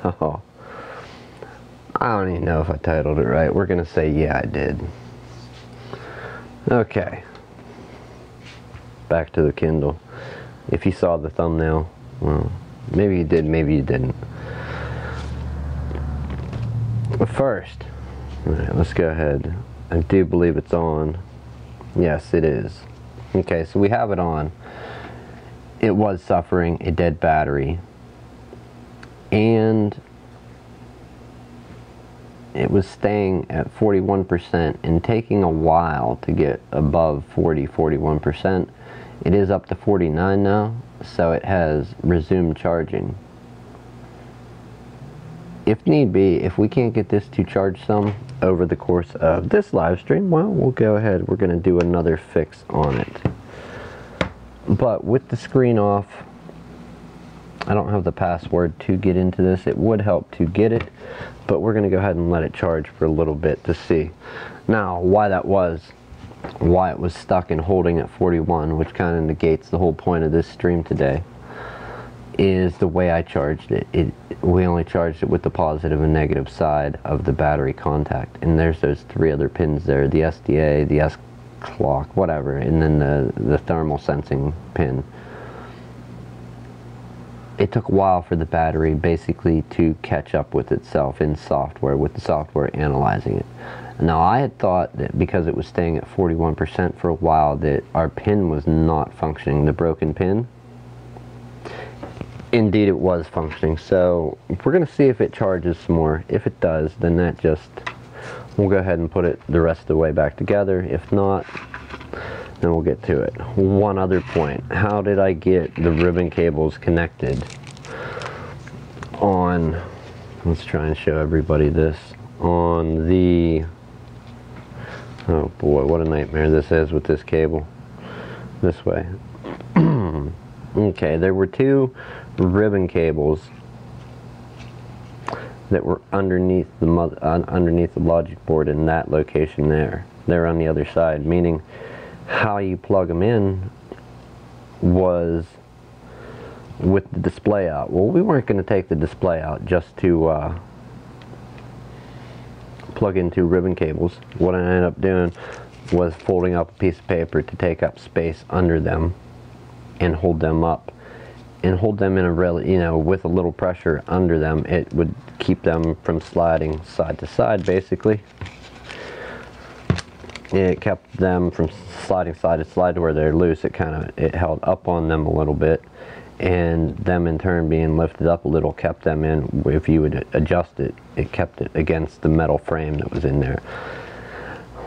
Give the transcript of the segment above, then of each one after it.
Oh, I don't even know if I titled it right. We're gonna say, yeah, I did. Okay. Back to the Kindle. If you saw the thumbnail, well, maybe you did, maybe you didn't. But first, alright, let's go ahead. I do believe it's on. Yes, it is. Okay, so we have it on. It was suffering a dead battery, and it was staying at 41% and taking a while to get above 41%. It is up to 49 now, so it has resumed charging. If need be, if we can't get this to charge some over the course of this live stream, well, we'll go ahead. We're going to do another fix on it. But with the screen off, I don't have the password to get into this. It would help to get it, but we're going to go ahead and let it charge for a little bit to see. Now, why it was stuck and holding at 41, which kind of negates the whole point of this stream today, is the way I charged it. We only charged it with the positive and negative side of the battery contact, and there's those 3 other pins there, the SDA, the S clock, whatever, and then the thermal sensing pin. It took a while for the battery basically to catch up with itself in software, with the software analyzing it. Now, I had thought that because it was staying at 41% for a while that our pin was not functioning, the broken pin. Indeed, it was functioning, so we're going to see if it charges some more. If it does, then we'll go ahead and put it the rest of the way back together. If not, then we'll get to it. One other point. How did I get the ribbon cables connected on, let's try and show everybody this, on the, oh boy, what a nightmare this is with this cable. This way. Okay, there were 2 ribbon cables that were underneath the logic board in that location there. They're on the other side, meaning how you plug them in was with the display out. Well, we weren't going to take the display out just to plug in 2 ribbon cables. What I ended up doing was folding up a piece of paper to take up space under them and hold them up. And hold them in a really, with a little pressure under them. It would keep them from sliding side to side, basically. It kept them from sliding side to side to where they're loose. It held up on them a little bit, and them in turn being lifted up a little kept them in. If you would adjust it, it kept it against the metal frame that was in there.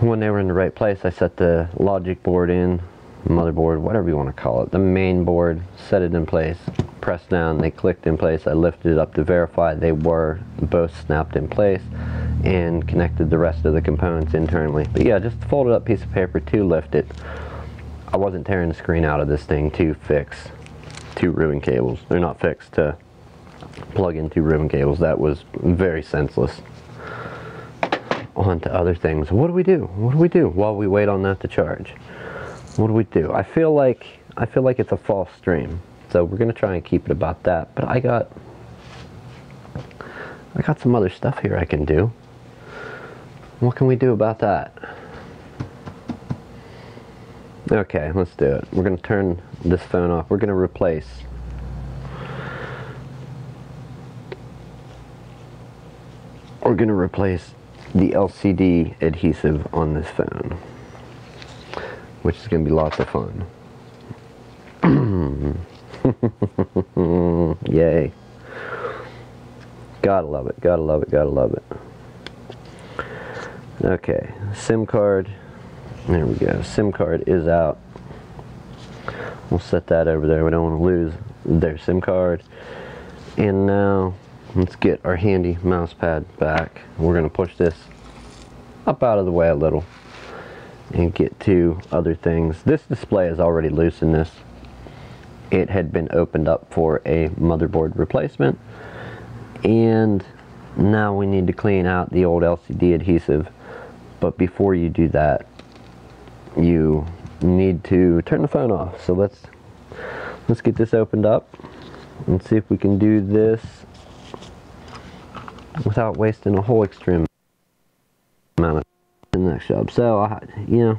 When they were in the right place, I set the logic board in, motherboard, whatever you want to call it, the main board, set it in place, pressed down, they clicked in place. I lifted it up to verify they were both snapped in place, and connected the rest of the components internally. But yeah, just folded up piece of paper to lift it. I wasn't tearing the screen out of this thing to fix 2 ribbon cables. They're not fixed to plug in 2 ribbon cables. That was very senseless. On to other things. What do we do? What do we do while we wait on that to charge? What do we do? I feel like it's a false stream, so we're gonna try and keep it about that. But I got some other stuff here I can do. What can we do about that? Okay, let's do it. We're gonna turn this phone off. We're gonna replace the LCD adhesive on this phone, which is going to be lots of fun. Yay. Gotta love it, gotta love it, gotta love it. Okay, SIM card. There we go. SIM card is out. We'll set that over there. We don't want to lose their SIM card. And now, let's get our handy mouse pad back. We're going to push this up out of the way a little and get to other things. This display is already loose in this. It had been opened up for a motherboard replacement, and now we need to clean out the old LCD adhesive. But before you do that, you need to turn the phone off. So let's get this opened up. Let's see if we can do this without wasting a whole extreme amount of in the next job. So, you know,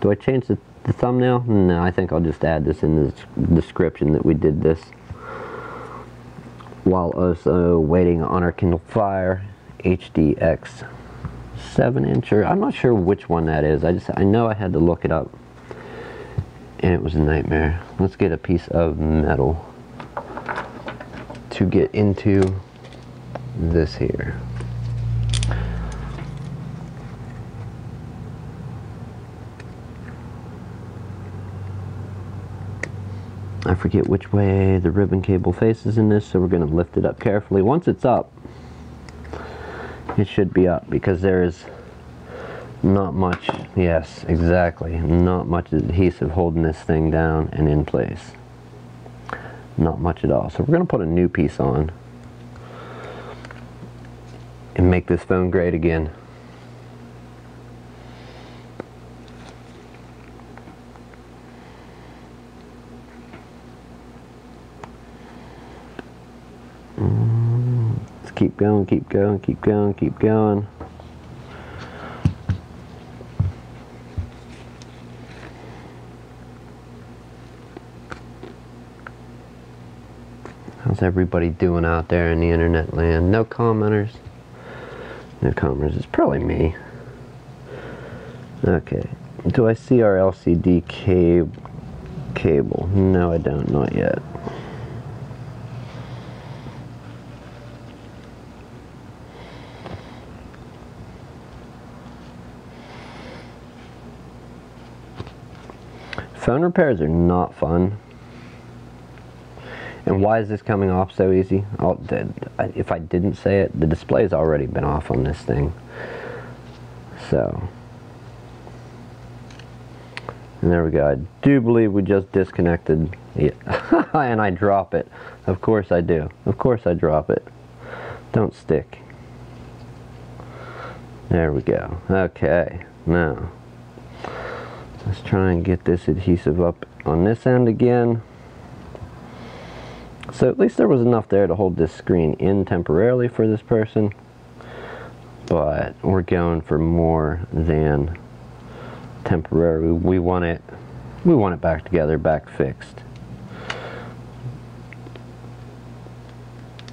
do I change the thumbnail? No, I think I'll just add this in the description that we did this while also waiting on our Kindle Fire HDX 7-incher. I'm not sure which one that is. I know I had to look it up, and it was a nightmare. Let's get a piece of metal to get into this here. I forget which way the ribbon cable faces in this, so we're going to lift it up carefully. Once it's up, it should be up, because there is not much, yes, exactly, not much adhesive holding this thing down and in place. Not much at all. So we're going to put a new piece on and make this phone great again. Let's keep going, keep going, keep going, keep going. How's everybody doing out there in the internet land? No commenters? No commenters. It's probably me. Okay. Do I see our LCD cable? No, I don't. Not yet. Phone repairs are not fun. And why is this coming off so easy? If I didn't say it, the display's already been off on this thing. So, and there we go. I do believe we just disconnected it. And I drop it. Of course I do. Of course I drop it. Don't stick. There we go. Okay, now let's try and get this adhesive up on this end again. So at least there was enough there to hold this screen in temporarily for this person, but we're going for more than temporary. We want it back together, back fixed.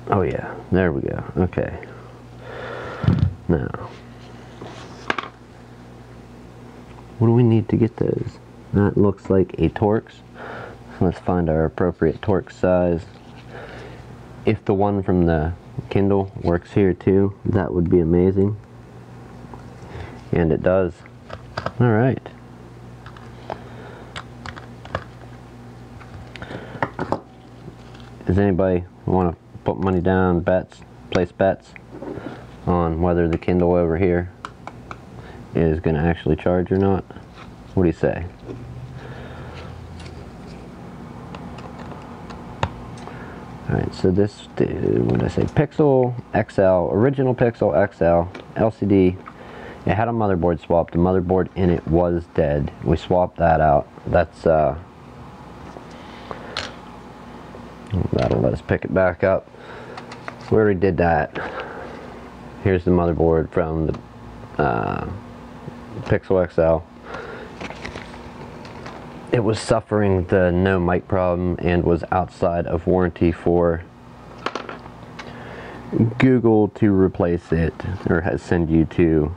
Oh yeah, there we go. Okay. Now, what do we need to get those? That looks like a Torx. Let's find our appropriate Torx size. If the one from the Kindle works here too, that would be amazing. And it does. Alright. Does anybody want to put money down, place bets on whether the Kindle over here is going to actually charge or not? What do you say? Alright, so this, what did I say? Pixel XL, original Pixel XL, LCD. It had a motherboard swap. The motherboard in it was dead. We swapped that out. That's, that'll let us pick it back up. We already did that. Here's the motherboard from the Pixel XL. It was suffering the no mic problem and was outside of warranty for Google to replace it, or send you to,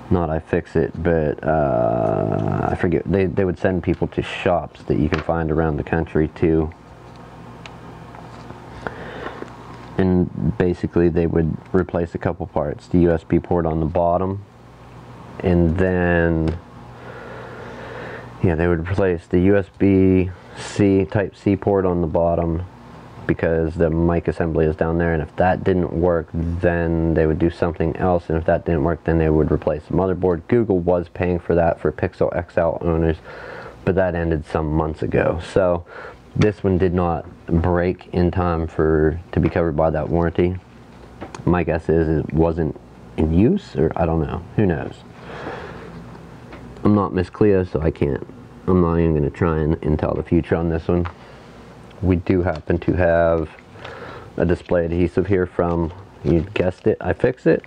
not iFixit, but I forget, they would send people to shops that you can find around the country to, and basically they would replace a couple parts, the USB port on the bottom, and then yeah, they would replace the USB-C, Type-C port on the bottom, because the mic assembly is down there, and if that didn't work, then they would do something else, and if that didn't work, then they would replace the motherboard. Google was paying for that for Pixel XL owners, but that ended some months ago. So this one did not break in time to be covered by that warranty. My guess is it wasn't in use, or I don't know, who knows. I'm not Miss Cleo, so I'm not even going to try and tell the future on this one. we do happen to have a display adhesive here from, you guessed it, iFixit.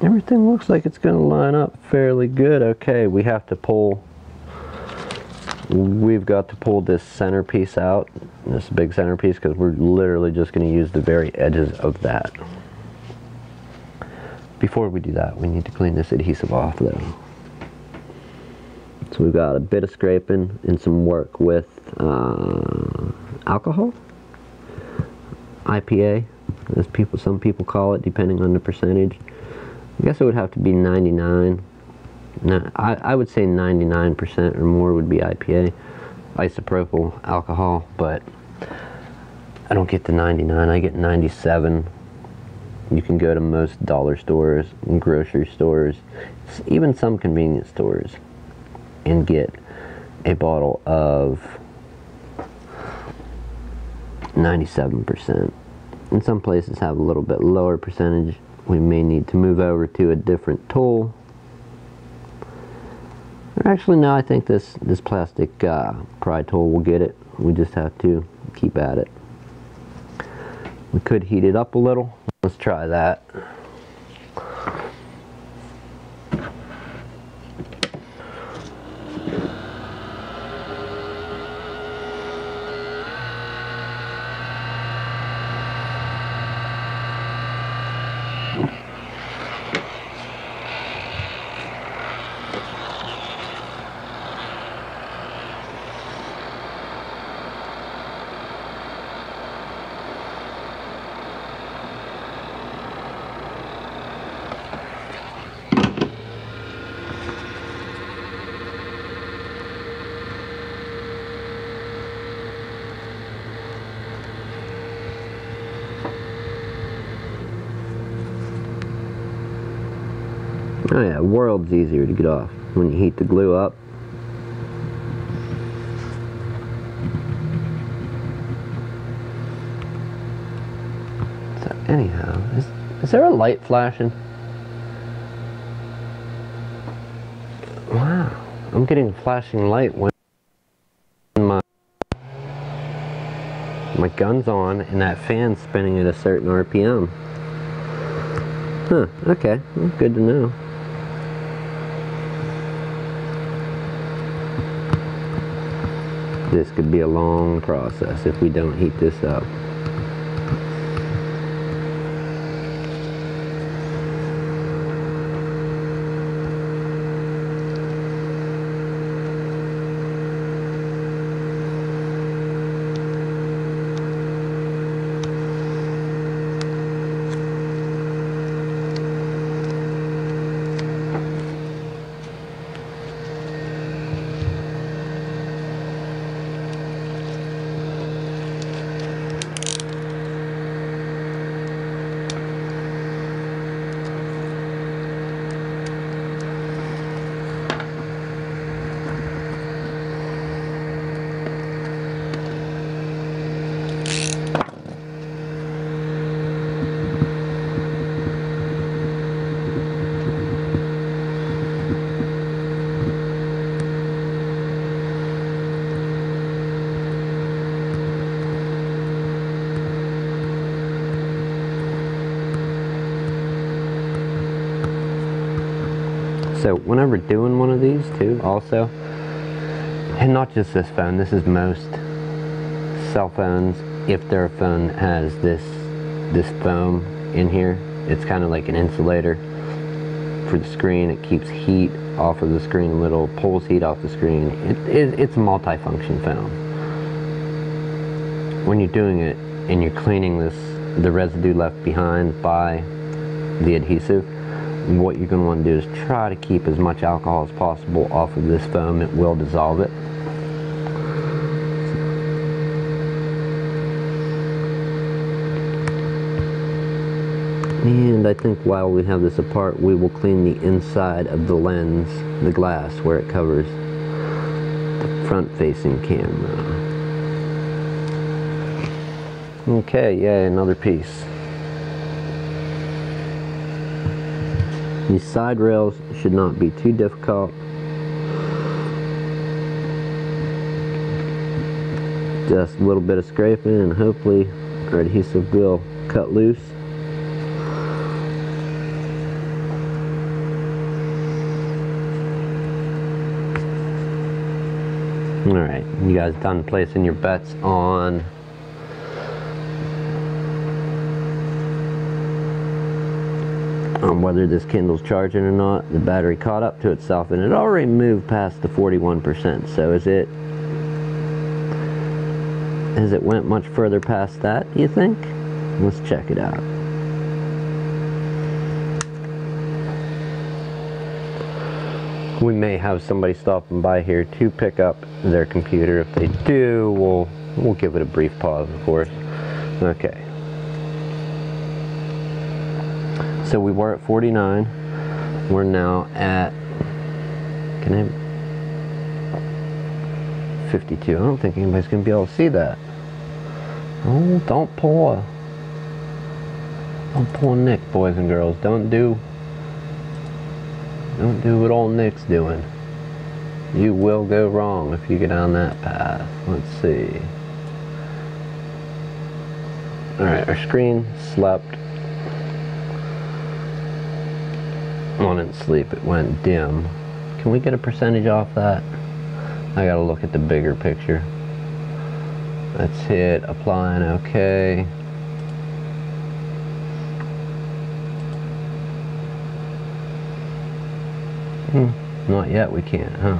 Everything looks like it's going to line up fairly good. Okay, we've got to pull this centerpiece out, this big centerpiece, because we're literally just going to use the very edges of that. Before we do that, we need to clean this adhesive off though. So we've got a bit of scraping and some work with alcohol, IPA, as some people call it, depending on the percentage. I guess it would have to be 99. No, I would say 99% or more would be IPA, isopropyl alcohol, but I don't get to 99, I get 97. You can go to most dollar stores and grocery stores, even some convenience stores, and get a bottle of 97%. And some places have a little bit lower percentage. We may need to move over to a different tool. Or actually, no, I think this plastic pry tool will get it. We just have to keep at it. We could heat it up a little. Let's try that. Oh yeah, worlds easier to get off when you heat the glue up. So anyhow, is there a light flashing? Wow, I'm getting a flashing light when my gun's on and that fan's spinning at a certain RPM. Huh, okay, well, good to know. This could be a long process if we don't heat this up. So whenever doing one of these too, also, and not just this phone, this is most cell phones, if their phone has this foam in here, it's kind of like an insulator for the screen. It keeps heat off of the screen a little, pulls heat off the screen. It's a multi-function foam. When you're doing it and you're cleaning the residue left behind by the adhesive, what you're going to want to do is try to keep as much alcohol as possible off of this foam. It will dissolve it. And I think while we have this apart, we will clean the inside of the lens, the glass, where it covers the front-facing camera. Okay, yeah, another piece. These side rails should not be too difficult. Just a little bit of scraping and hopefully our adhesive will cut loose. Alright, you guys done placing your bets on whether this Kindle's charging or not? The battery caught up to itself and it already moved past the 41%. So has it went much further past that, do you think? Let's check it out. We may have somebody stopping by here to pick up their computer. If they do, we'll give it a brief pause, of course. Okay. So we were at 49. We're now at 52. I don't think anybody's gonna be able to see that. Oh, don't pull a Nick, boys and girls. Don't do what old Nick's doing. You will go wrong if you get down that path. Let's see. Alright, our screen slept. On its sleep, it went dim. Can we get a percentage off that? I gotta look at the bigger picture. Let's hit applying OK. Not yet, we can't, huh?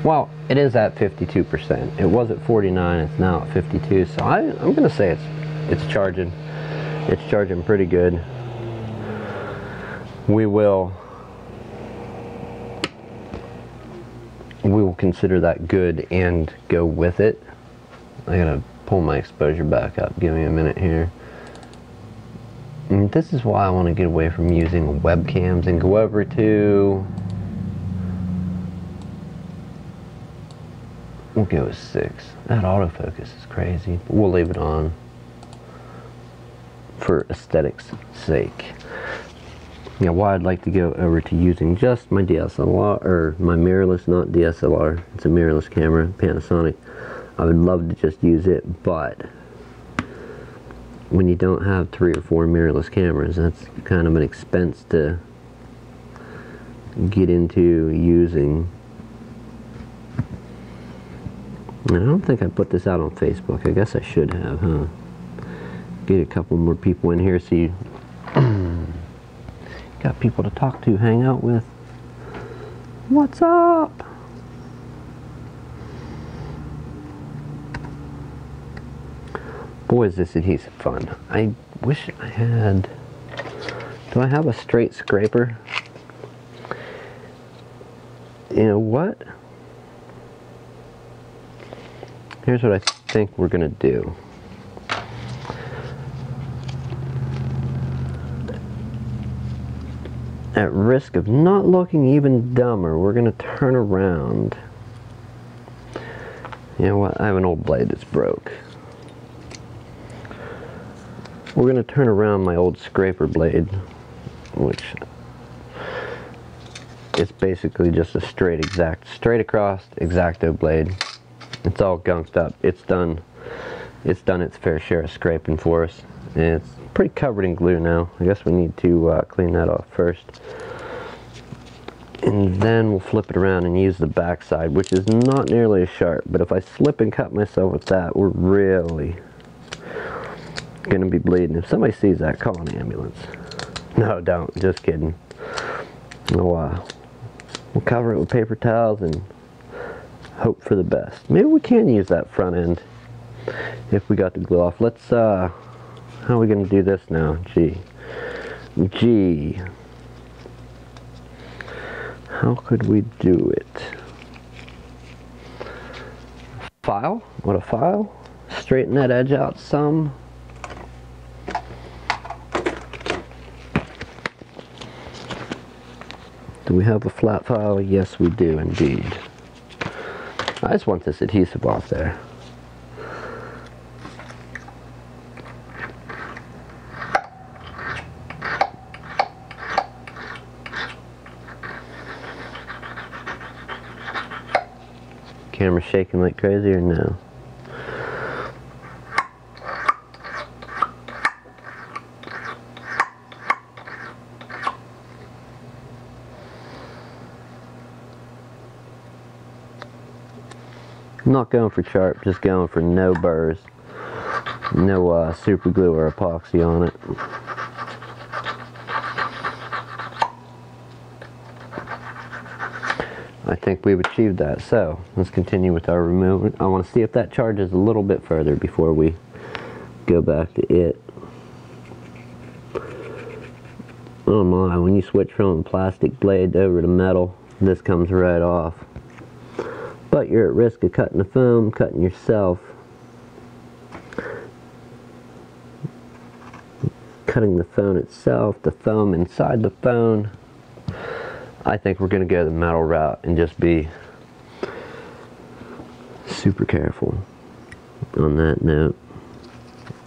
Well, it is at 52%. It was at 49, it's now at 52, so I'm gonna say it's charging. It's charging pretty good. We will consider that good and go with it. I gotta pull my exposure back up. Give me a minute here. And this is why I want to get away from using webcams and go over to, we'll go with 6. That autofocus is crazy, but we'll leave it on for aesthetics sake. Yeah, why I'd like to go over to using just my DSLR, or my mirrorless, not DSLR, it's a mirrorless camera, Panasonic. I would love to just use it, but when you don't have 3 or 4 mirrorless cameras, that's kind of an expense to get into using. And I don't think I put this out on Facebook. I guess I should have, huh? Get a couple more people in here so you got people to talk to, hang out with. What's up? Boy, is this adhesive fun. I wish I had... Do I have a straight scraper? You know what? Here's what I think we're gonna do. At risk of not looking even dumber, we're gonna turn around. You know what? I have an old blade that's broke. We're gonna turn around my old scraper blade, which is basically just a straight across X-Acto blade. It's all gunked up. It's done its fair share of scraping for us, and it's pretty covered in glue now. I guess we need to clean that off first, and then we'll flip it around and use the back side, which is not nearly as sharp, but if I slip and cut myself with that, we're really gonna be bleeding. If somebody sees that, call an ambulance. No, don't, just kidding. We'll cover it with paper towels and hope for the best. Maybe we can use that front end if we got the glue off. Let's how are we gonna do this now? Gee, how could we do it? File? What a file? Straighten that edge out some. Do we have a flat file? Yes, we do indeed. I just want this adhesive off there. Camera shaking like crazy or no? I'm not going for sharp, just going for no burrs. No super glue or epoxy on it. I think we've achieved that. So let's continue with our removal. I want to see if that charges a little bit further before we go back to it. Oh my, when you switch from a plastic blade over to metal, this comes right off. But you're at risk of cutting the foam, cutting yourself, cutting the phone itself, the foam inside the phone. I think we're going to go the metal route and just be super careful on that note.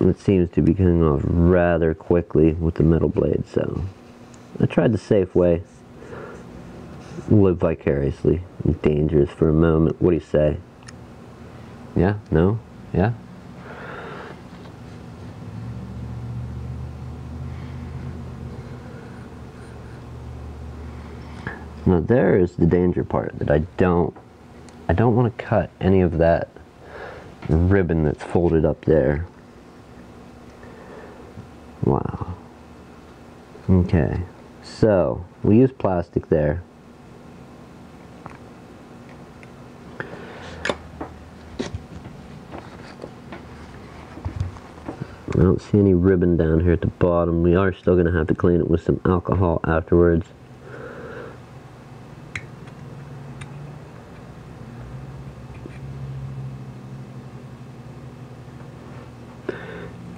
It seems to be coming off rather quickly with the metal blade, so I tried the safe way. Live vicariously. Dangerous for a moment. What do you say? Yeah? No? Yeah? Now there is the danger part, that I don't want to cut any of that ribbon that's folded up there. Wow. Okay, so we use plastic there. I don't see any ribbon down here at the bottom. We are still going to have to clean it with some alcohol afterwards.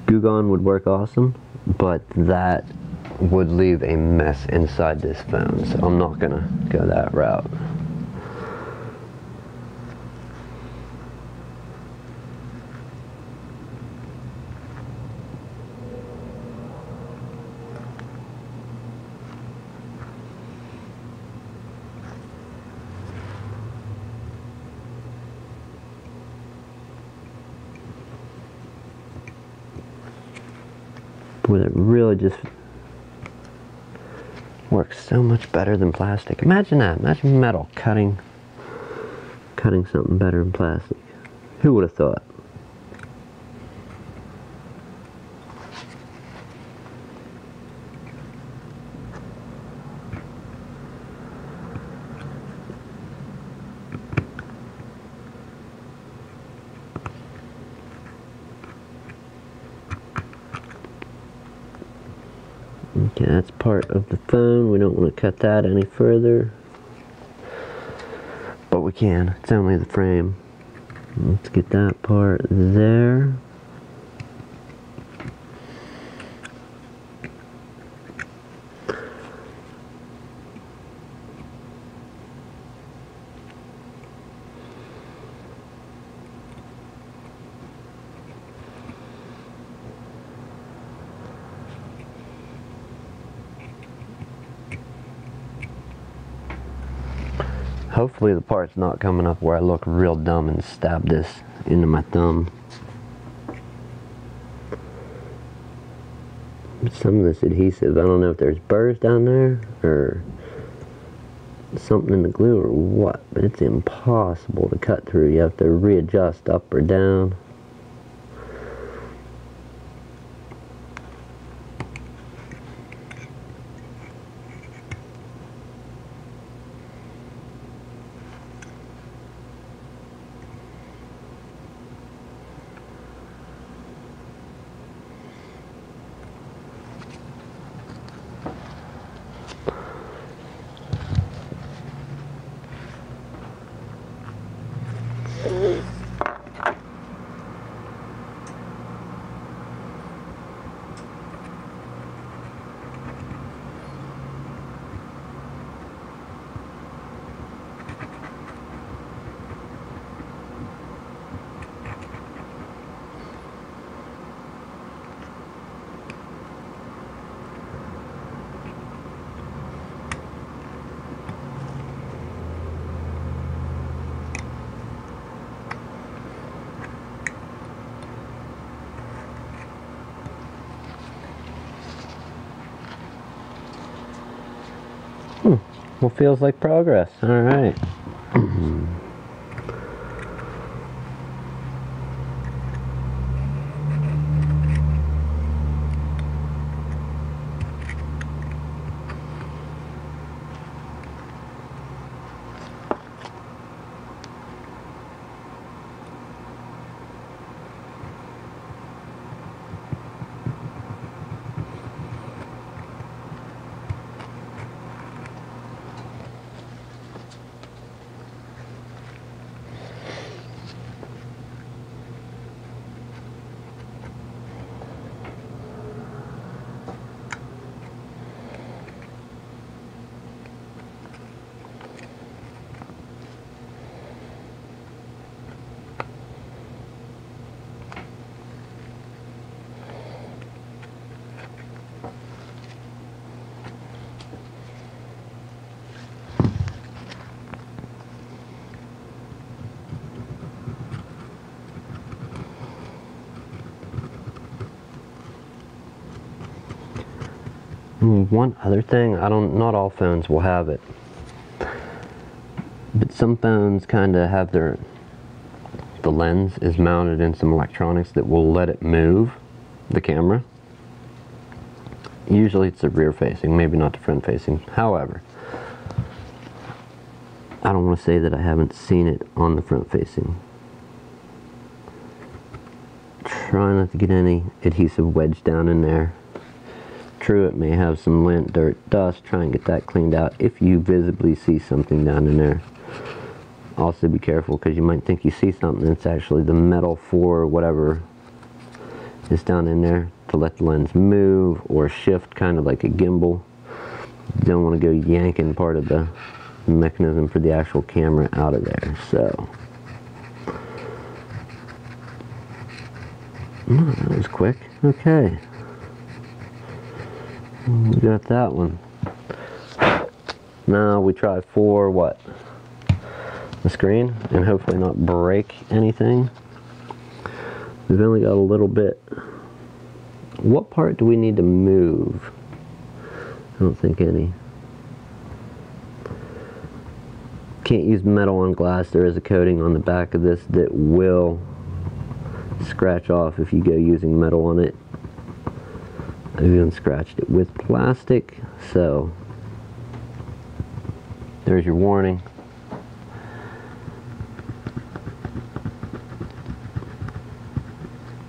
Glue gun would work awesome, but that would leave a mess inside this phone, so I'm not going to go that route. Boy, that really just works so much better than plastic. Imagine that. Imagine metal cutting something better than plastic. Who would have thought? Okay, that's part of the phone. We don't want to cut that any further. But we can. It's only the frame. Let's get that part there. Hopefully the part's not coming up where I look real dumb and stab this into my thumb. Some of this adhesive, I don't know if there's burrs down there or something in the glue or what, but it's impossible to cut through. You have to readjust up or down. Well, feels like progress. All right. One other thing, not all phones will have it, but some phones kind of have the lens is mounted in some electronics that will let it move the camera. Usually it's the rear facing, maybe not the front facing. However, I don't want to say that I haven't seen it on the front facing. Try not to get any adhesive wedged down in there. True, it may have some lint, dirt, dust. Try and get that cleaned out if you visibly see something down in there. Also be careful, because you might think you see something, it's actually the metal for whatever is down in there to let the lens move or shift, kind of like a gimbal. You don't want to go yanking part of the mechanism for the actual camera out of there. So that was quick. Okay, we got that one. Now we try for what? The screen, and hopefully not break anything. We've only got a little bit. What part do we need to move? I don't think any. Can't use metal on glass. There is a coating on the back of this that will scratch off if you go using metal on it. I've even scratched it with plastic, so there's your warning.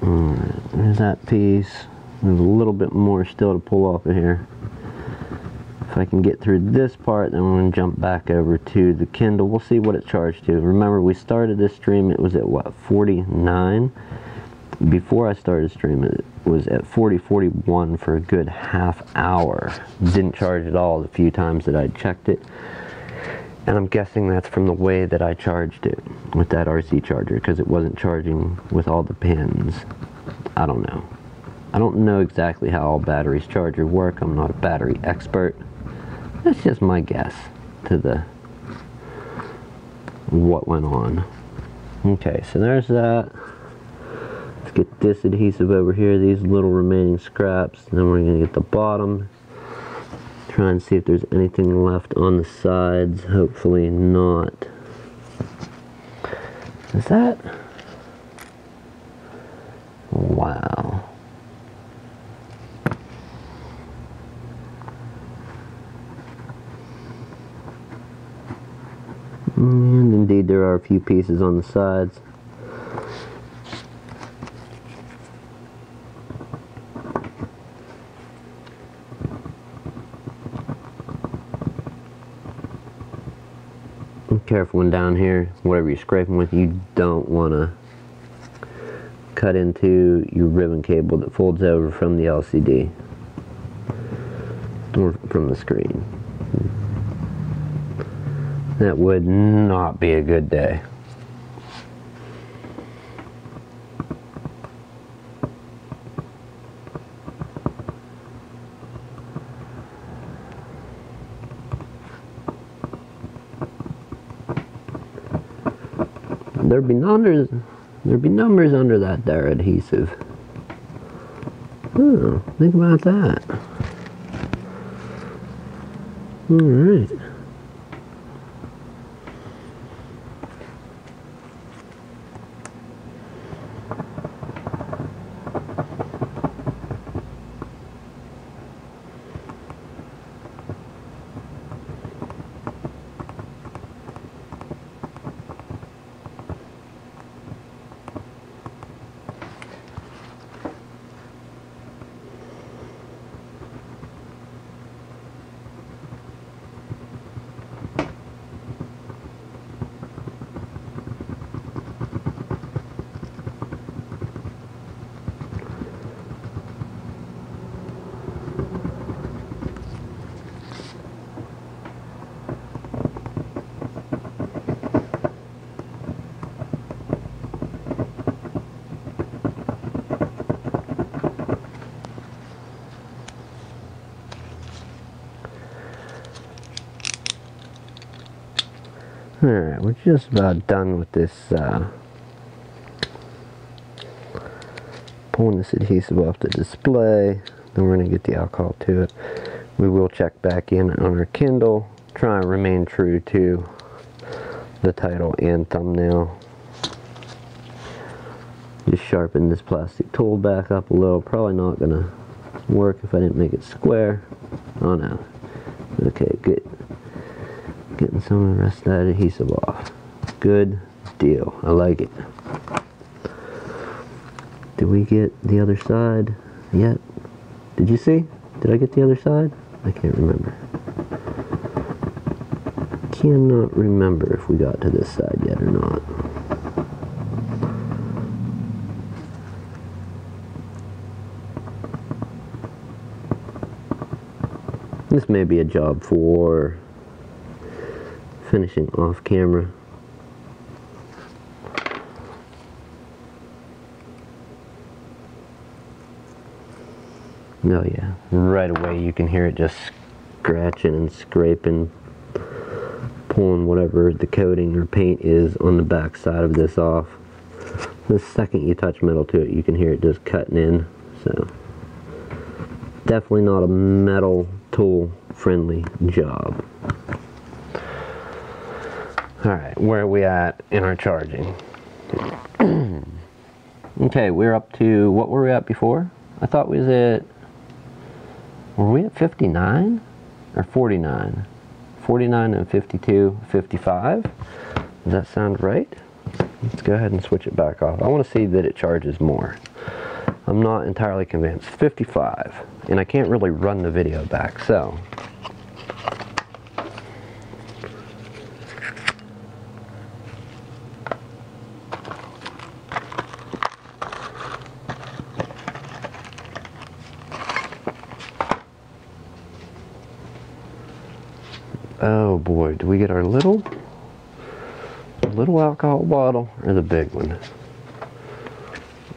Alright, there's that piece. There's a little bit more still to pull off of here. If I can get through this part, then we're going to jump back over to the Kindle. We'll see what it charged to. Remember, we started this stream, it was at what, 49? Before I started streaming, it was at 41 for a good half hour. Didn't charge at all the few times that I checked it. And I'm guessing that's from the way that I charged it with that RC charger, because it wasn't charging with all the pins. I don't know. I don't know exactly how all batteries charge or work. I'm not a battery expert. That's just my guess to the what went on. Okay, so there's that. Let's get this adhesive over here, these little remaining scraps, and then we're going to get the bottom. Try and see if there's anything left on the sides. Hopefully not. Is that? Wow. And indeed there are a few pieces on the sides. Be careful when down here, whatever you're scraping with, you don't want to cut into your ribbon cable that folds over from the LCD or from the screen. That would not be a good day. There'd be numbers under that there adhesive. Oh, think about that. All right. Alright, we're just about done with this, pulling this adhesive off the display. Then we're going to get the alcohol to it. We will check back in on our Kindle, try and remain true to the title and thumbnail. Just sharpen this plastic tool back up a little. Probably not gonna work if I didn't make it square. Oh no. Okay, good. Getting some of the rest of that adhesive off. Good deal. I like it. Did we get the other side yet? Did you see? Did I get the other side? I can't remember. Cannot remember if we got to this side yet or not. This may be a job for finishing off camera. Oh yeah, right away you can hear it just scratching and scraping, pulling whatever the coating or paint is on the back side of this off. The second you touch metal to it, you can hear it just cutting in. So definitely not a metal tool friendly job. Alright, where are we at in our charging? Okay, we're up to, what were we at before? I thought we was at, were we at 59 or 49? 49 and 52, 55. Does that sound right? Let's go ahead and switch it back off. I want to see that it charges more. I'm not entirely convinced. 55, and I can't really run the video back, so. Oh boy, do we get our little alcohol bottle or the big one?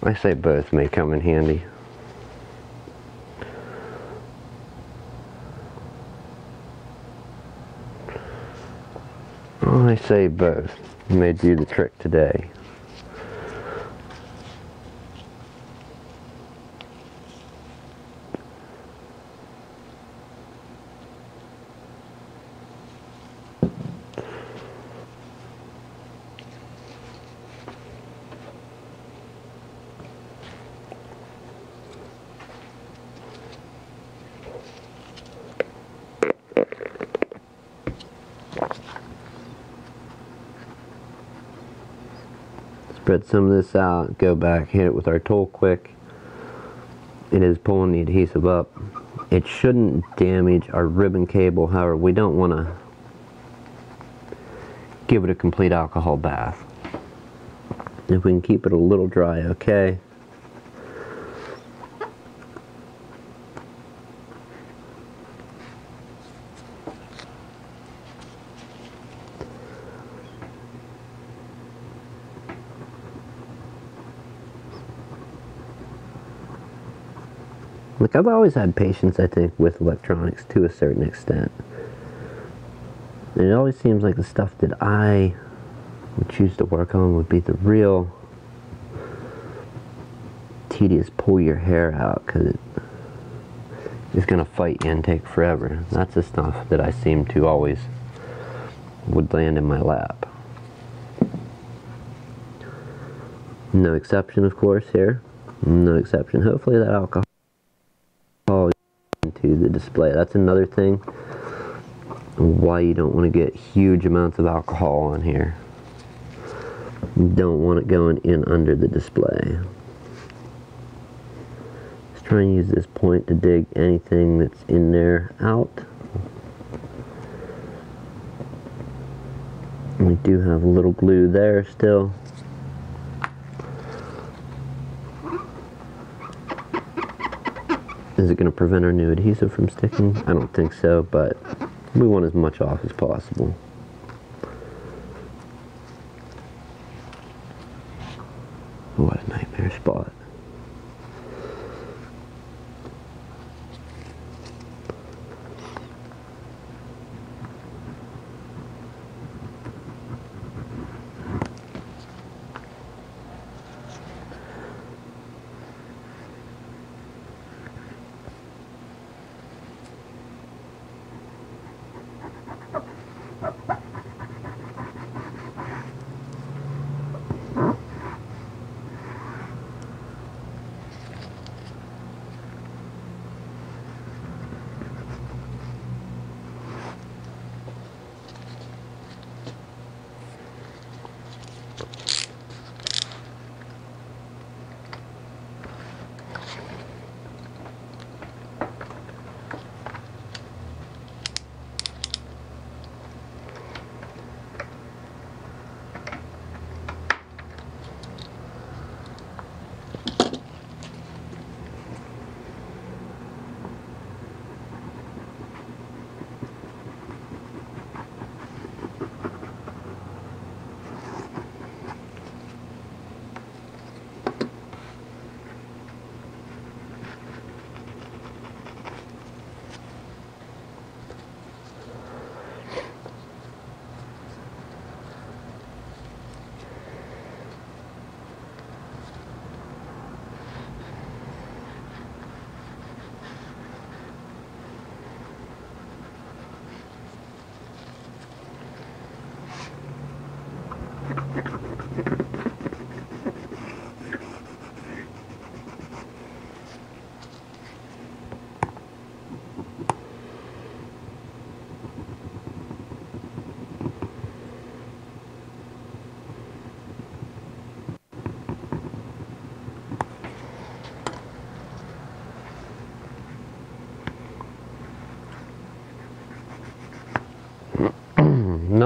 I say both may come in handy. I say both may do the trick today. Spread some of this out, go back, hit it with our tool quick. It is pulling the adhesive up. It shouldn't damage our ribbon cable, however, we don't want to give it a complete alcohol bath. If we can keep it a little dry, okay. Like, I've always had patience, I think, with electronics to a certain extent. And it always seems like the stuff that I would choose to work on would be the real tedious pull your hair out, because it is going to fight you and take forever. That's the stuff that I seem to always would land in my lap. No exception, of course, here. No exception. Hopefully that alcohol into the display. That's another thing why you don't want to get huge amounts of alcohol on here. You don't want it going in under the display. Let's try and use this point to dig anything that's in there out. We do have a little glue there still. Is it going to prevent our new adhesive from sticking? I don't think so, but we want as much off as possible. What a nightmare spot.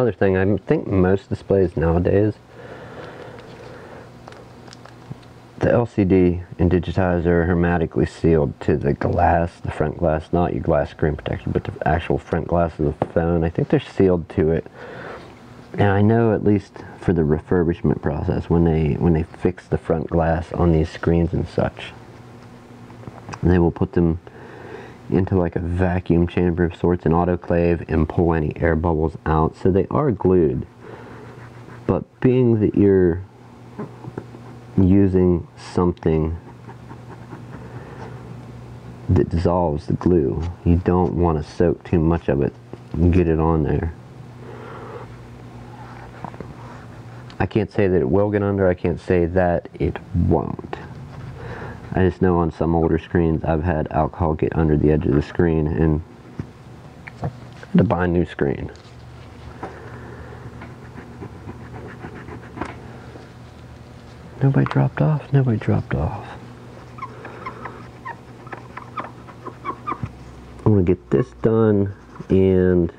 another thing, I think most displays nowadays, the LCD and digitizer are hermetically sealed to the glass, the front glass, not your glass screen protector, but the actual front glass of the phone. I think they're sealed to it. And I know, at least for the refurbishment process, when they fix the front glass on these screens and such, they will put them into like a vacuum chamber of sorts, an autoclave, and pull any air bubbles out. So they are glued. But being that you're using something that dissolves the glue, you don't want to soak too much of it and get it on there. I can't say that it will get under, I can't say that it won't. I just know on some older screens I've had alcohol get under the edge of the screen and had to buy a new screen. Nobody dropped off, nobody dropped off. I'm going to get this done, and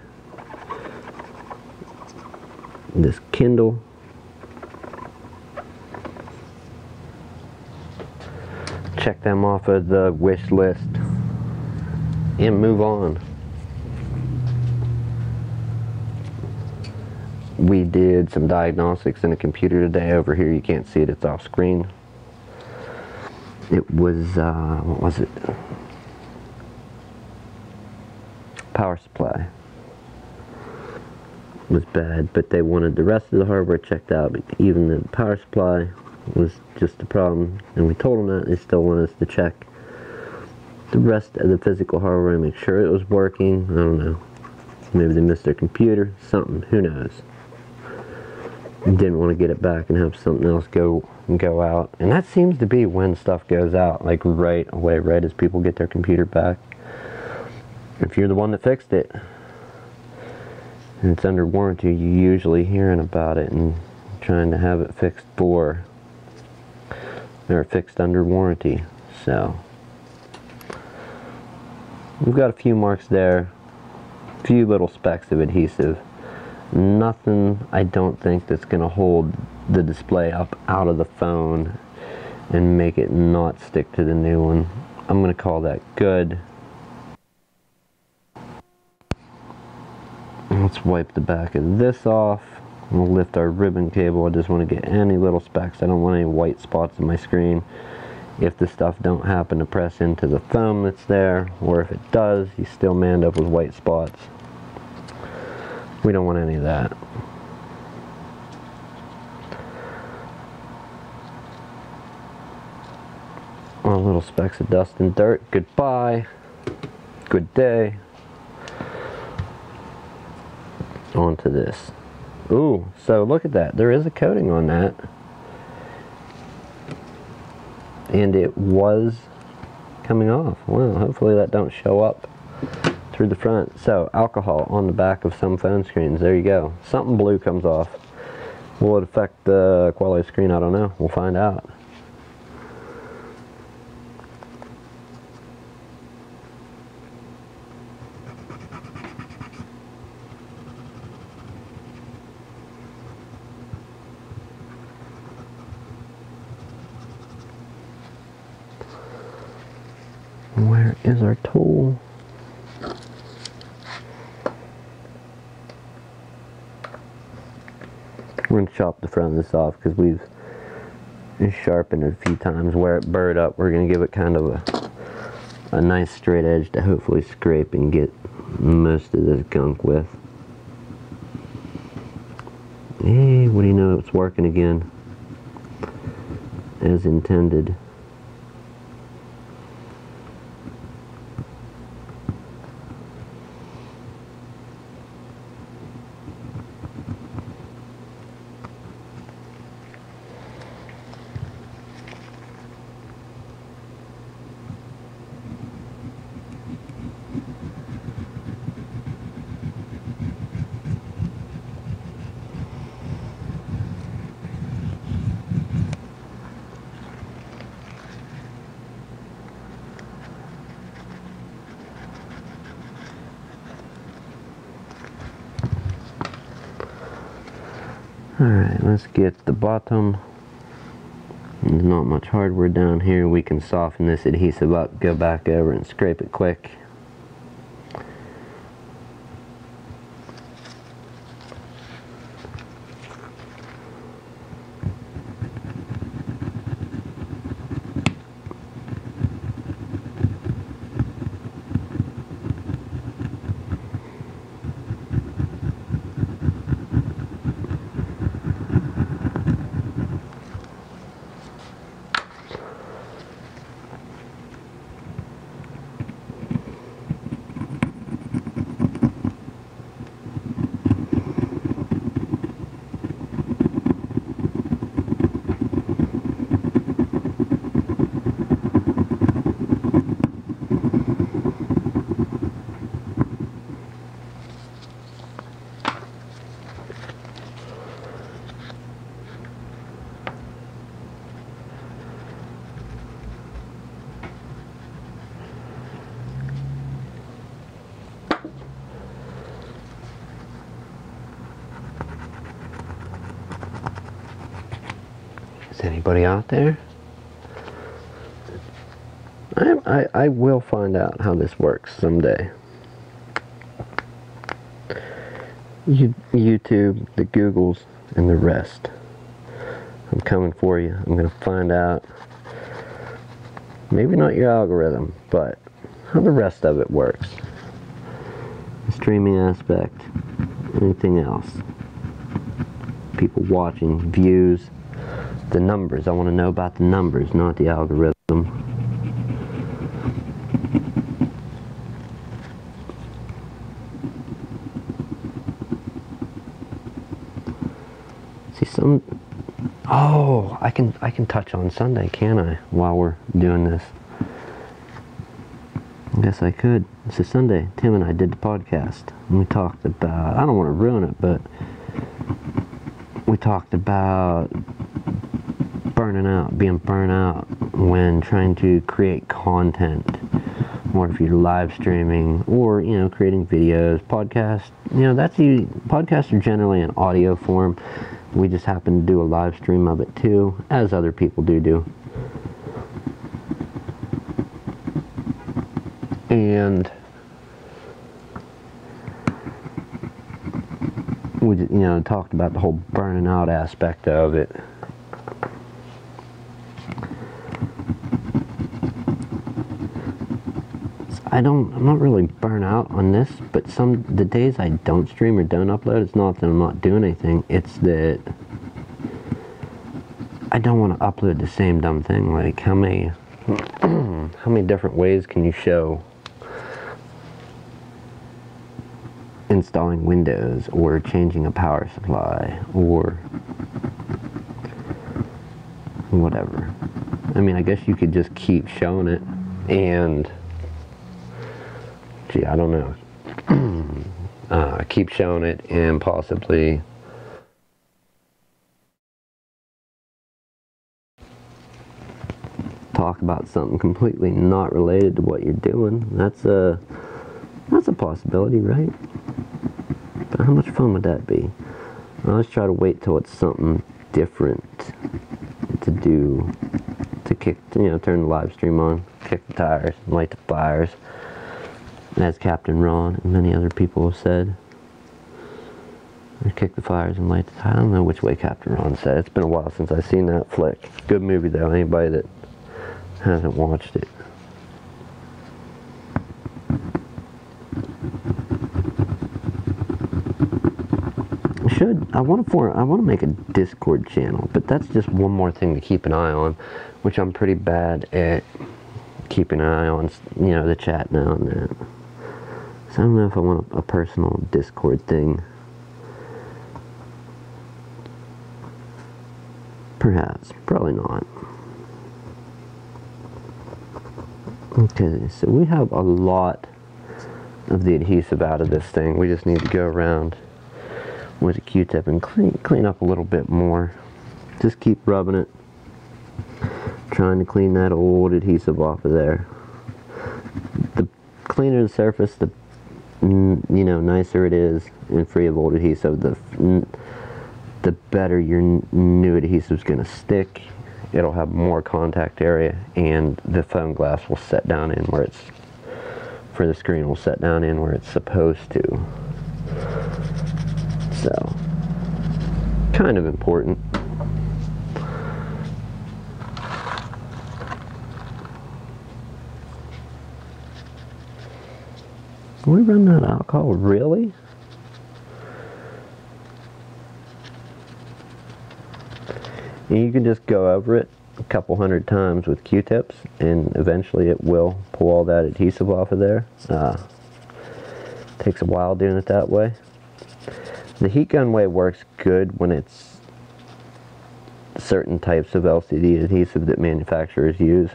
this Kindle. Check them off of the wish list and move on. We did some diagnostics in a computer today. Over here you can't see it, it's off screen. It was, what was it? Power supply was bad, but they wanted the rest of the hardware checked out, but even the power supply was just a problem, and we told them that. They still want us to check the rest of the physical hardware and make sure it was working. I don't know, maybe they missed their computer, something, who knows. Didn't want to get it back and have something else go out, and that seems to be when stuff goes out, like right away, right as people get their computer back. If you're the one that fixed it and it's under warranty, you're usually hearing about it and trying to have it fixed for, or fixed under warranty. So we've got a few marks there, a few little specks of adhesive. Nothing, I don't think, that's going to hold the display up out of the phone and make it not stick to the new one. I'm going to call that good. Let's wipe the back of this off. We'll lift our ribbon cable. I just want to get any little specks. I don't want any white spots on my screen. If the stuff don't happen to press into the foam that's there, or if it does, you still may end up with white spots. We don't want any of that. All little specks of dust and dirt. Goodbye. Good day. On to this. Ooh, so look at that. There is a coating on that. And it was coming off. Well, hopefully that don't show up through the front. So, alcohol on the back of some phone screens. There you go. Something blue comes off. Will it affect the quality of the screen? I don't know. We'll find out. Where is our tool? We're going to chop the front of this off because we've sharpened it a few times. Where it burred up, we're going to give it kind of a nice straight edge to hopefully scrape and get most of this gunk with. Hey, what do you know? It's working again as intended. Alright, let's get the bottom. There's not much hardware down here. We can soften this adhesive up, go back over and scrape it quick. Is anybody out there? I will find out how this works someday. YouTube, the Googles, and the rest. I'm coming for you. I'm going to find out, maybe not your algorithm, but how the rest of it works. The streaming aspect, anything else. People watching, views, the numbers. I want to know about the numbers, not the algorithm. See some. Oh, I can touch on Sunday, can I? While we're doing this, I guess I could. So Sunday, Tim and I did the podcast, and we talked about. I don't want to ruin it, but we talked about burning out, being burnt out when trying to create content, or if you're live streaming, or creating videos, podcasts. Podcasts are generally in audio form. We just happen to do a live stream of it too, as other people do. And we talked about the whole burning out aspect of it. I'm not really burnt out on this, but the days I don't stream or don't upload, it's not that I'm not doing anything, it's that I don't want to upload the same dumb thing. Like, how many different ways can you show installing Windows, or changing a power supply, or whatever? I mean, I guess you could just keep showing it, and I don't know. Keep showing it and possibly talk about something completely not related to what you're doing. That's a possibility, right? But how much fun would that be? I always try to wait till it's something different to do, to turn the live stream on, kick the tires, light the fires. As Captain Ron and many other people have said. Or kick the fires and light the tires. I don't know which way Captain Ron said. It's been a while since I've seen that flick. Good movie though, anybody that hasn't watched it. I want to make a Discord channel, but that's just one more thing to keep an eye on, which I'm pretty bad at keeping an eye on, the chat now and then. So I don't know if I want a personal Discord thing. Perhaps. Probably not. Okay, so we have a lot of the adhesive out of this thing. We just need to go around with a Q-tip and clean up a little bit more. Just keep rubbing it. Trying to clean that old adhesive off of there. The cleaner the surface, the nicer it is and free of old adhesive. The the better your new adhesive is going to stick. It'll have more contact area, and the foam glass will set down in where it's, for the screen will set down in where it's supposed to. So, kind of important. We run out of alcohol, really? And you can just go over it a couple hundred times with Q-tips, and eventually it will pull all that adhesive off of there. Takes a while doing it that way. The heat gun way works good when it's certain types of LCD adhesive that manufacturers use.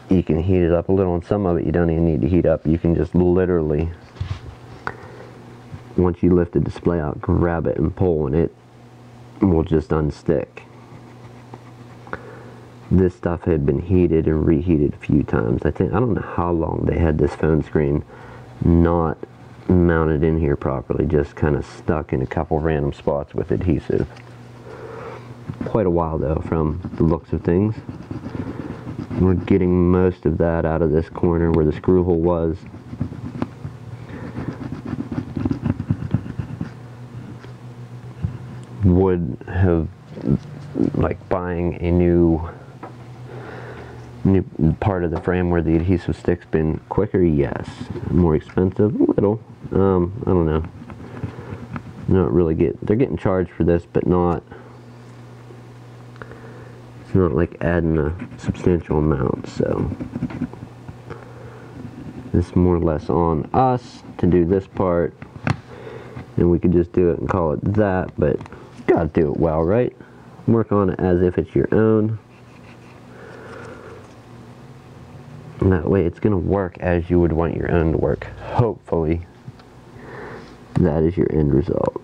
You can heat it up a little, and some of it you don't even need to heat up. You can just literally, once you lift the display out, grab it and pull, and it will just unstick. This stuff had been heated and reheated a few times. I don't know how long they had this phone screen not mounted in here properly, just kind of stuck in a couple random spots with adhesive. Quite a while though, from the looks of things. We're getting most of that out of this corner where the screw hole was. Would have, like, buying a new part of the frame where the adhesive sticks been quicker? Yes. More expensive? A little. I don't know. Not really they're getting charged for this, but not, it's not like adding a substantial amount, so it's more or less on us to do this part, and we could just do it and call it that, but you gotta do it well, right? Work on it as if it's your own, and that way it's gonna work as you would want your own to work. Hopefully that is your end result.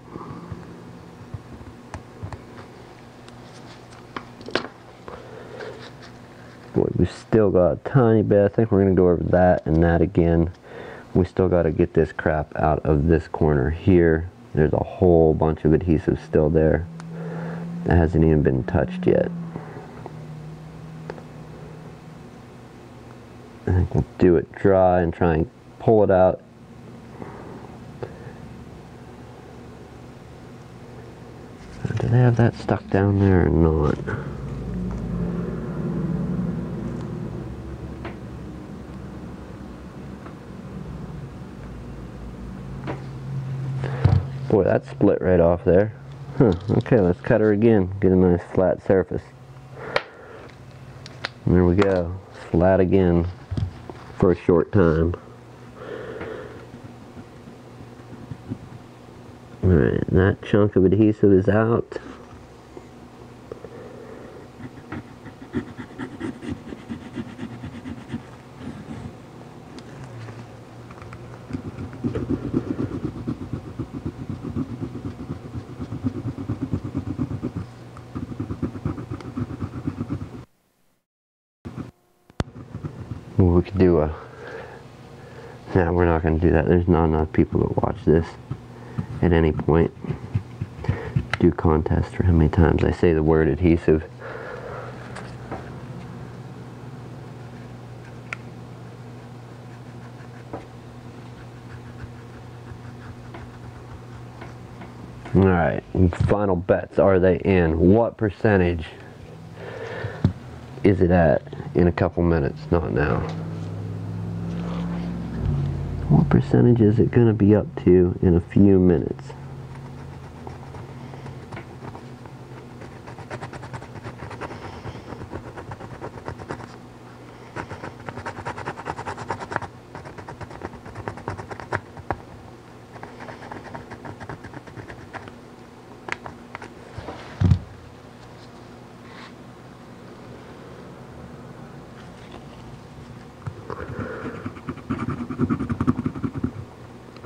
Boy, we've still got a tiny bit. I think we're going to go over that and that again. We still got to get this crap out of this corner here. There's a whole bunch of adhesive still there that hasn't even been touched yet. I think we'll do it dry and try and pull it out. Do they have that stuck down there or not? Boy, that split right off there. Huh, okay, let's cut her again. Get a nice flat surface. And there we go. Flat again for a short time. Alright, that chunk of adhesive is out. We could do a... Nah, we're not going to do that. There's not enough people that watch this at any point. Do contest for how many times I say the word adhesive. Alright, final bets. Are they in? What percentage is it at in a couple minutes? Not now. What percentage is it going to be up to in a few minutes?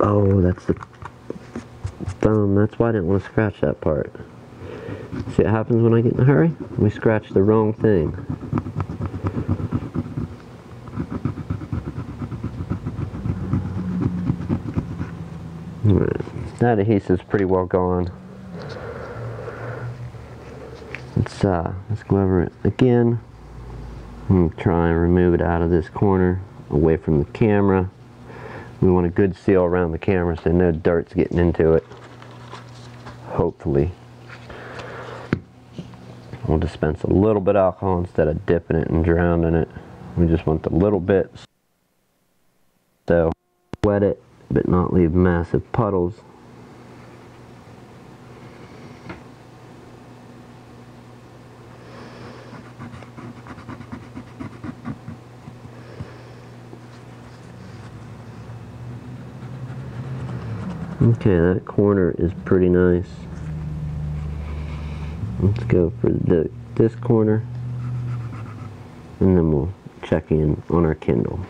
Oh, that's the thumb. That's why I didn't want to scratch that part. See what happens when I get in a hurry? We scratch the wrong thing. Alright, that adhesive's pretty well gone. Let's go over it again. I'm gonna try and remove it out of this corner, away from the camera. We want a good seal around the camera so no dirt's getting into it. Hopefully. We'll dispense a little bit of alcohol instead of dipping it and drowning it. We just want the little bit. So wet it, but not leave massive puddles. Okay, that corner is pretty nice. Let's go for this corner, and then we'll check in on our Kindle.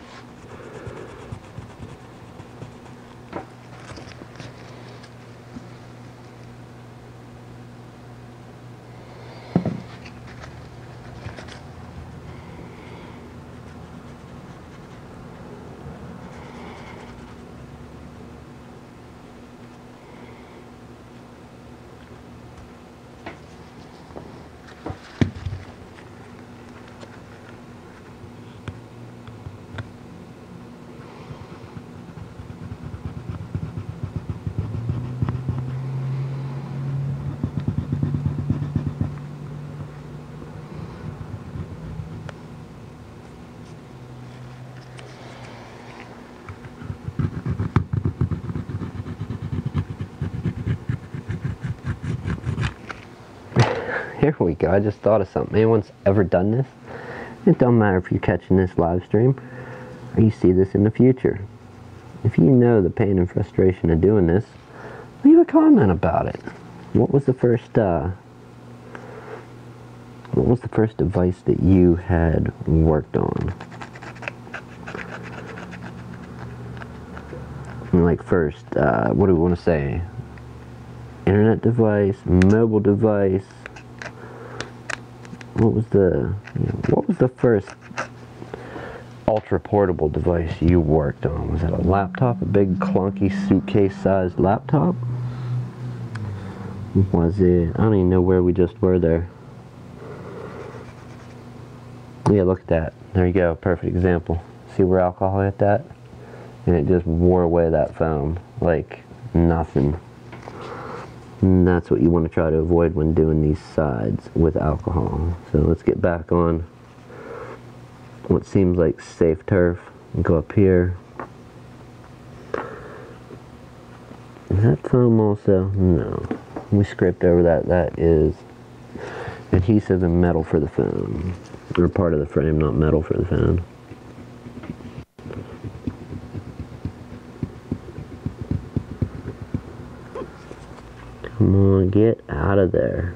Here we go, I just thought of something. Anyone's ever done this? It don't matter if you're catching this live stream or you see this in the future. If you know the pain and frustration of doing this, leave a comment about it. What was the first device that you had worked on? Like first, what do we want to say? Internet device, mobile device. What was the first ultra portable device you worked on? Was it a laptop, a big clunky suitcase sized laptop? Was it, I don't even know where we just were there. Yeah, look at that. There you go, perfect example. See where alcohol hit that? And it just wore away that foam like nothing. And that's what you want to try to avoid when doing these sides with alcohol. So let's get back on what seems like safe turf and go up here. Is that foam also? No. We scraped over that. That is adhesive and metal for the phone. Or part of the frame, not metal for the phone. Come on, get out of there.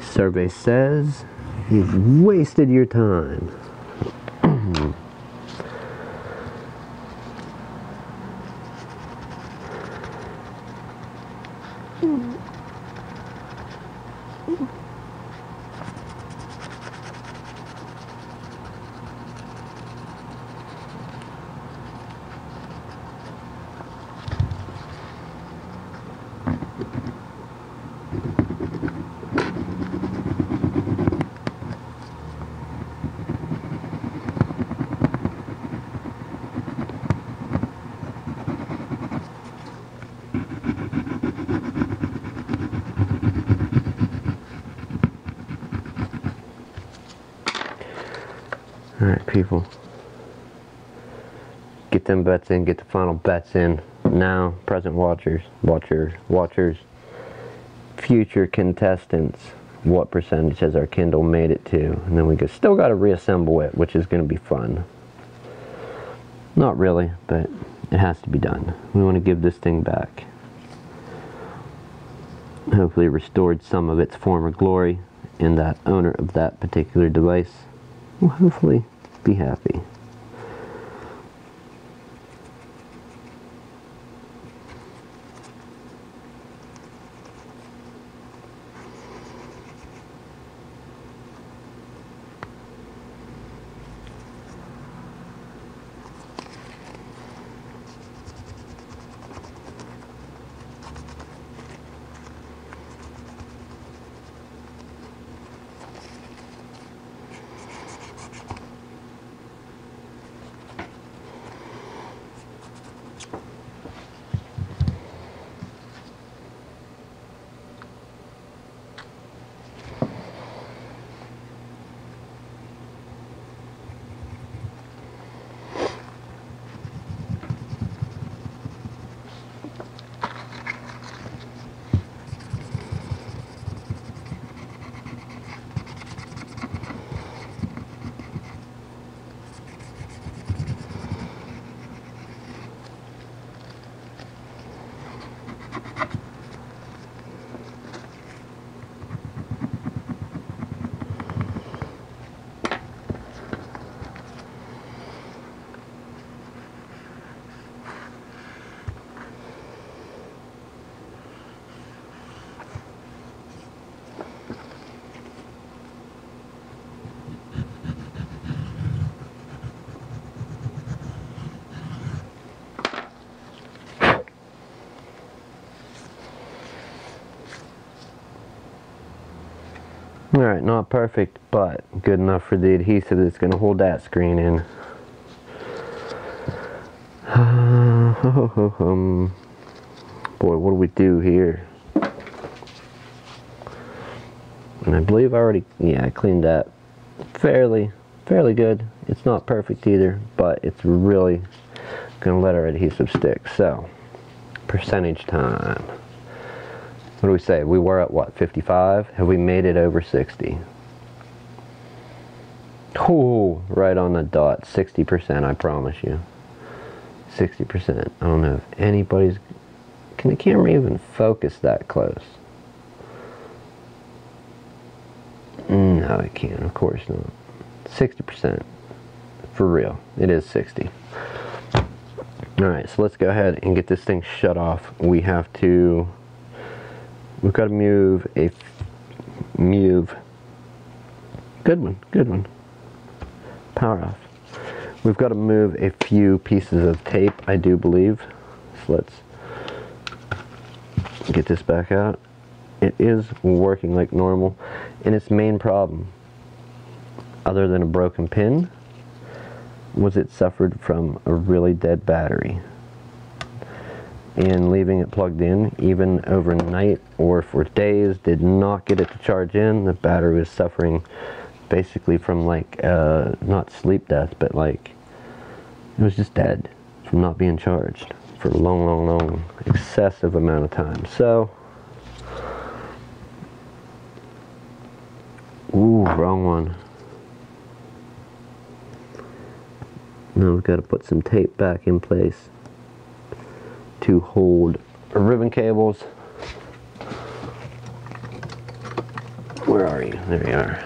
Survey says you've wasted your time. Alright, people. Get them bets in, get the final bets in. Now, present watchers, future contestants, what percentage has our Kindle made it to? And then we still got to reassemble it, which is going to be fun. Not really, but it has to be done. We want to give this thing back. Hopefully restored some of its former glory, and that owner of that particular device will hopefully be happy. Alright, not perfect, but good enough for the adhesive that's going to hold that screen in. Boy, what do we do here? And I believe I already, I cleaned that fairly good. It's not perfect either, but it's really going to let our adhesive stick. So, percentage time. What do we say? We were at what, 55? Have we made it over 60? Oh, right on the dot. 60%, I promise you. 60%. I don't know if anybody's... Can the camera even focus that close? No, it can't. Of course not. 60%. For real. It is 60. Alright, so let's go ahead and get this thing shut off. We've got to move good one. Power off. We've got to move a few pieces of tape, I do believe. So let's get this back out. It is working like normal, and its main problem, other than a broken pin, was it suffered from a really dead battery. And leaving it plugged in, even overnight or for days, did not get it to charge in. The battery was suffering basically from like, not sleep death, but like, it was just dead from not being charged for a long, excessive amount of time. So, ooh, wrong one. Now we've got to put some tape back in place to hold ribbon cables. Where are you? There you are.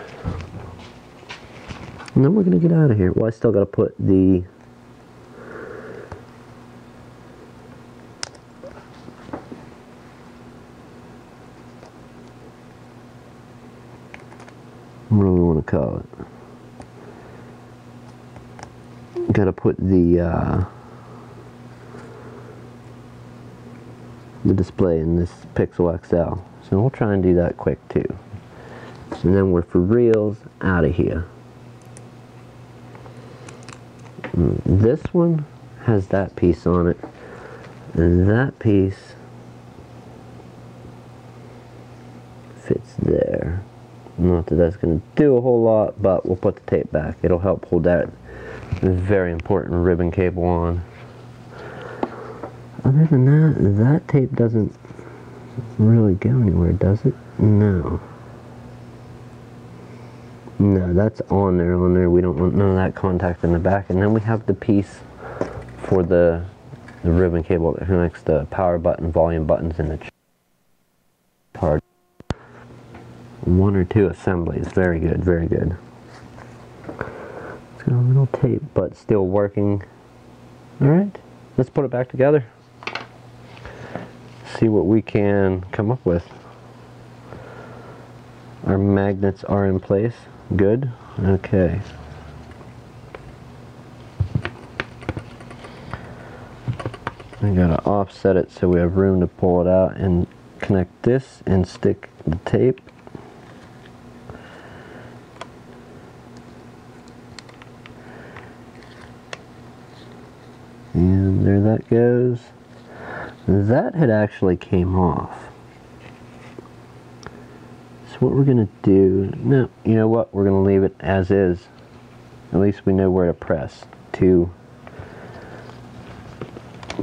And then we're going to get out of here. Well, I still got to put the what do we want to call it? Got to put the display in this Pixel XL. So we'll try and do that quick too. And then we're for reals out of here. This one has that piece on it. And that piece fits there. Not that that's going to do a whole lot, but we'll put the tape back. It'll help hold that very important ribbon cable on. Other than that, that tape doesn't really go anywhere, does it? No. No, that's on there. We don't want none of that contact in the back. And then we have the piece for the ribbon cable that connects the power button, volume buttons, and the charge. 1 or 2 assemblies. Very good, very good. It's got a little tape, but still working. Alright, let's put it back together. See what we can come up with. Our magnets are in place. Good. Okay. I gotta offset it so we have room to pull it out and connect this and stick the tape. And there that goes. That had actually came off. So what we're gonna do, no, you know what, we're gonna leave it as is. At least we know where to press to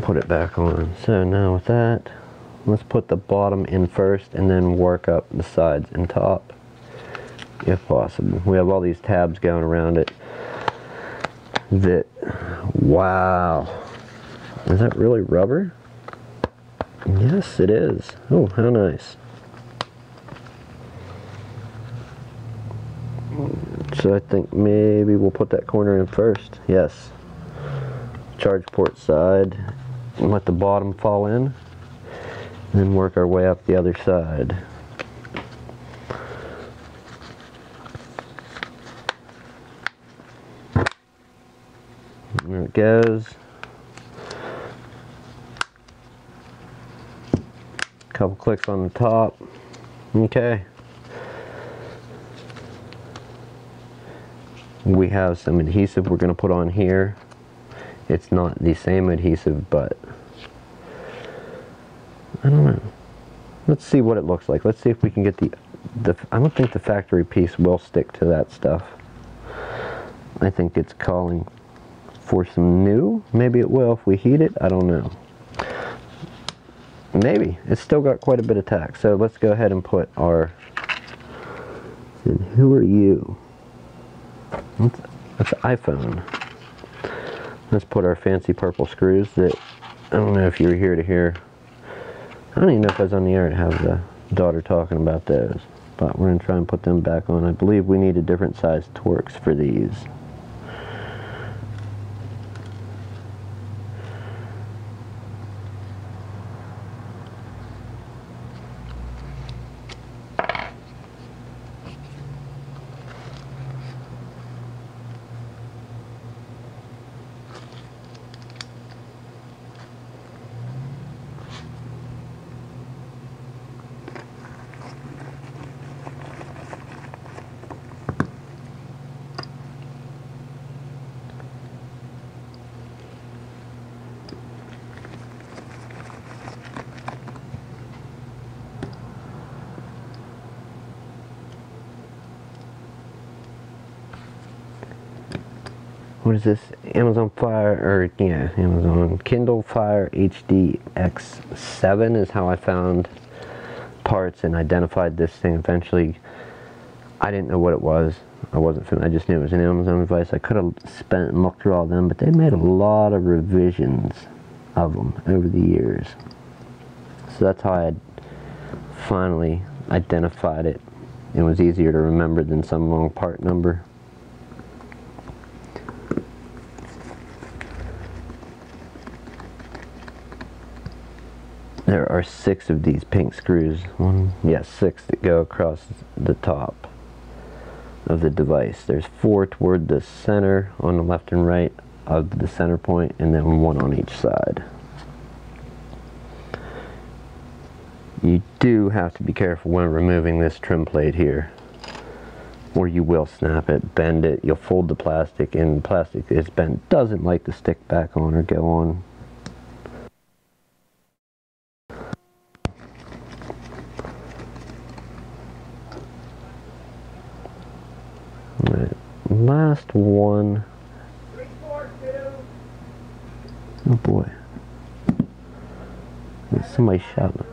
put it back on. So now with that, let's put the bottom in first and then work up the sides and top if possible. We have all these tabs going around it that, wow, is that really rubber? Yes, it is. Oh, how nice. So I think maybe we'll put that corner in first. Yes. Charge port side and let the bottom fall in, and then work our way up the other side. There it goes. Couple clicks on the top. Okay. We have some adhesive we're going to put on here. It's not the same adhesive, but I don't know. Let's see what it looks like. Let's see if we can get the I don't think the factory piece will stick to that stuff. I think it's calling for some new. Maybe it will if we heat it. I don't know. Maybe. It's still got quite a bit of tack. So let's go ahead and put our... And who are you? That's iPhone. Let's put our fancy purple screws that... I don't know if you were here to hear... I don't even know if I was on the air to have the daughter talking about those. But we're going to try and put them back on. I believe we need a different size Torx for these. What is this? Amazon Fire, or yeah, Amazon Kindle Fire HDX 7 is how I found parts and identified this thing eventually. I didn't know what it was. I wasn't familiar. I just knew it was an Amazon device. I could have spent and looked through all of them, but they made a lot of revisions of them over the years. So that's how I had finally identified it. It was easier to remember than some long part number. There are 6 of these pink screws. 6 that go across the top of the device. There's 4 toward the center on the left and right of the center point, and then 1 on each side. You do have to be careful when removing this trim plate here, or you will snap it, bend it, you'll fold the plastic, and the plastic is bent. Doesn't like to stick back on or go on. Last one. Oh boy. Somebody's shouting.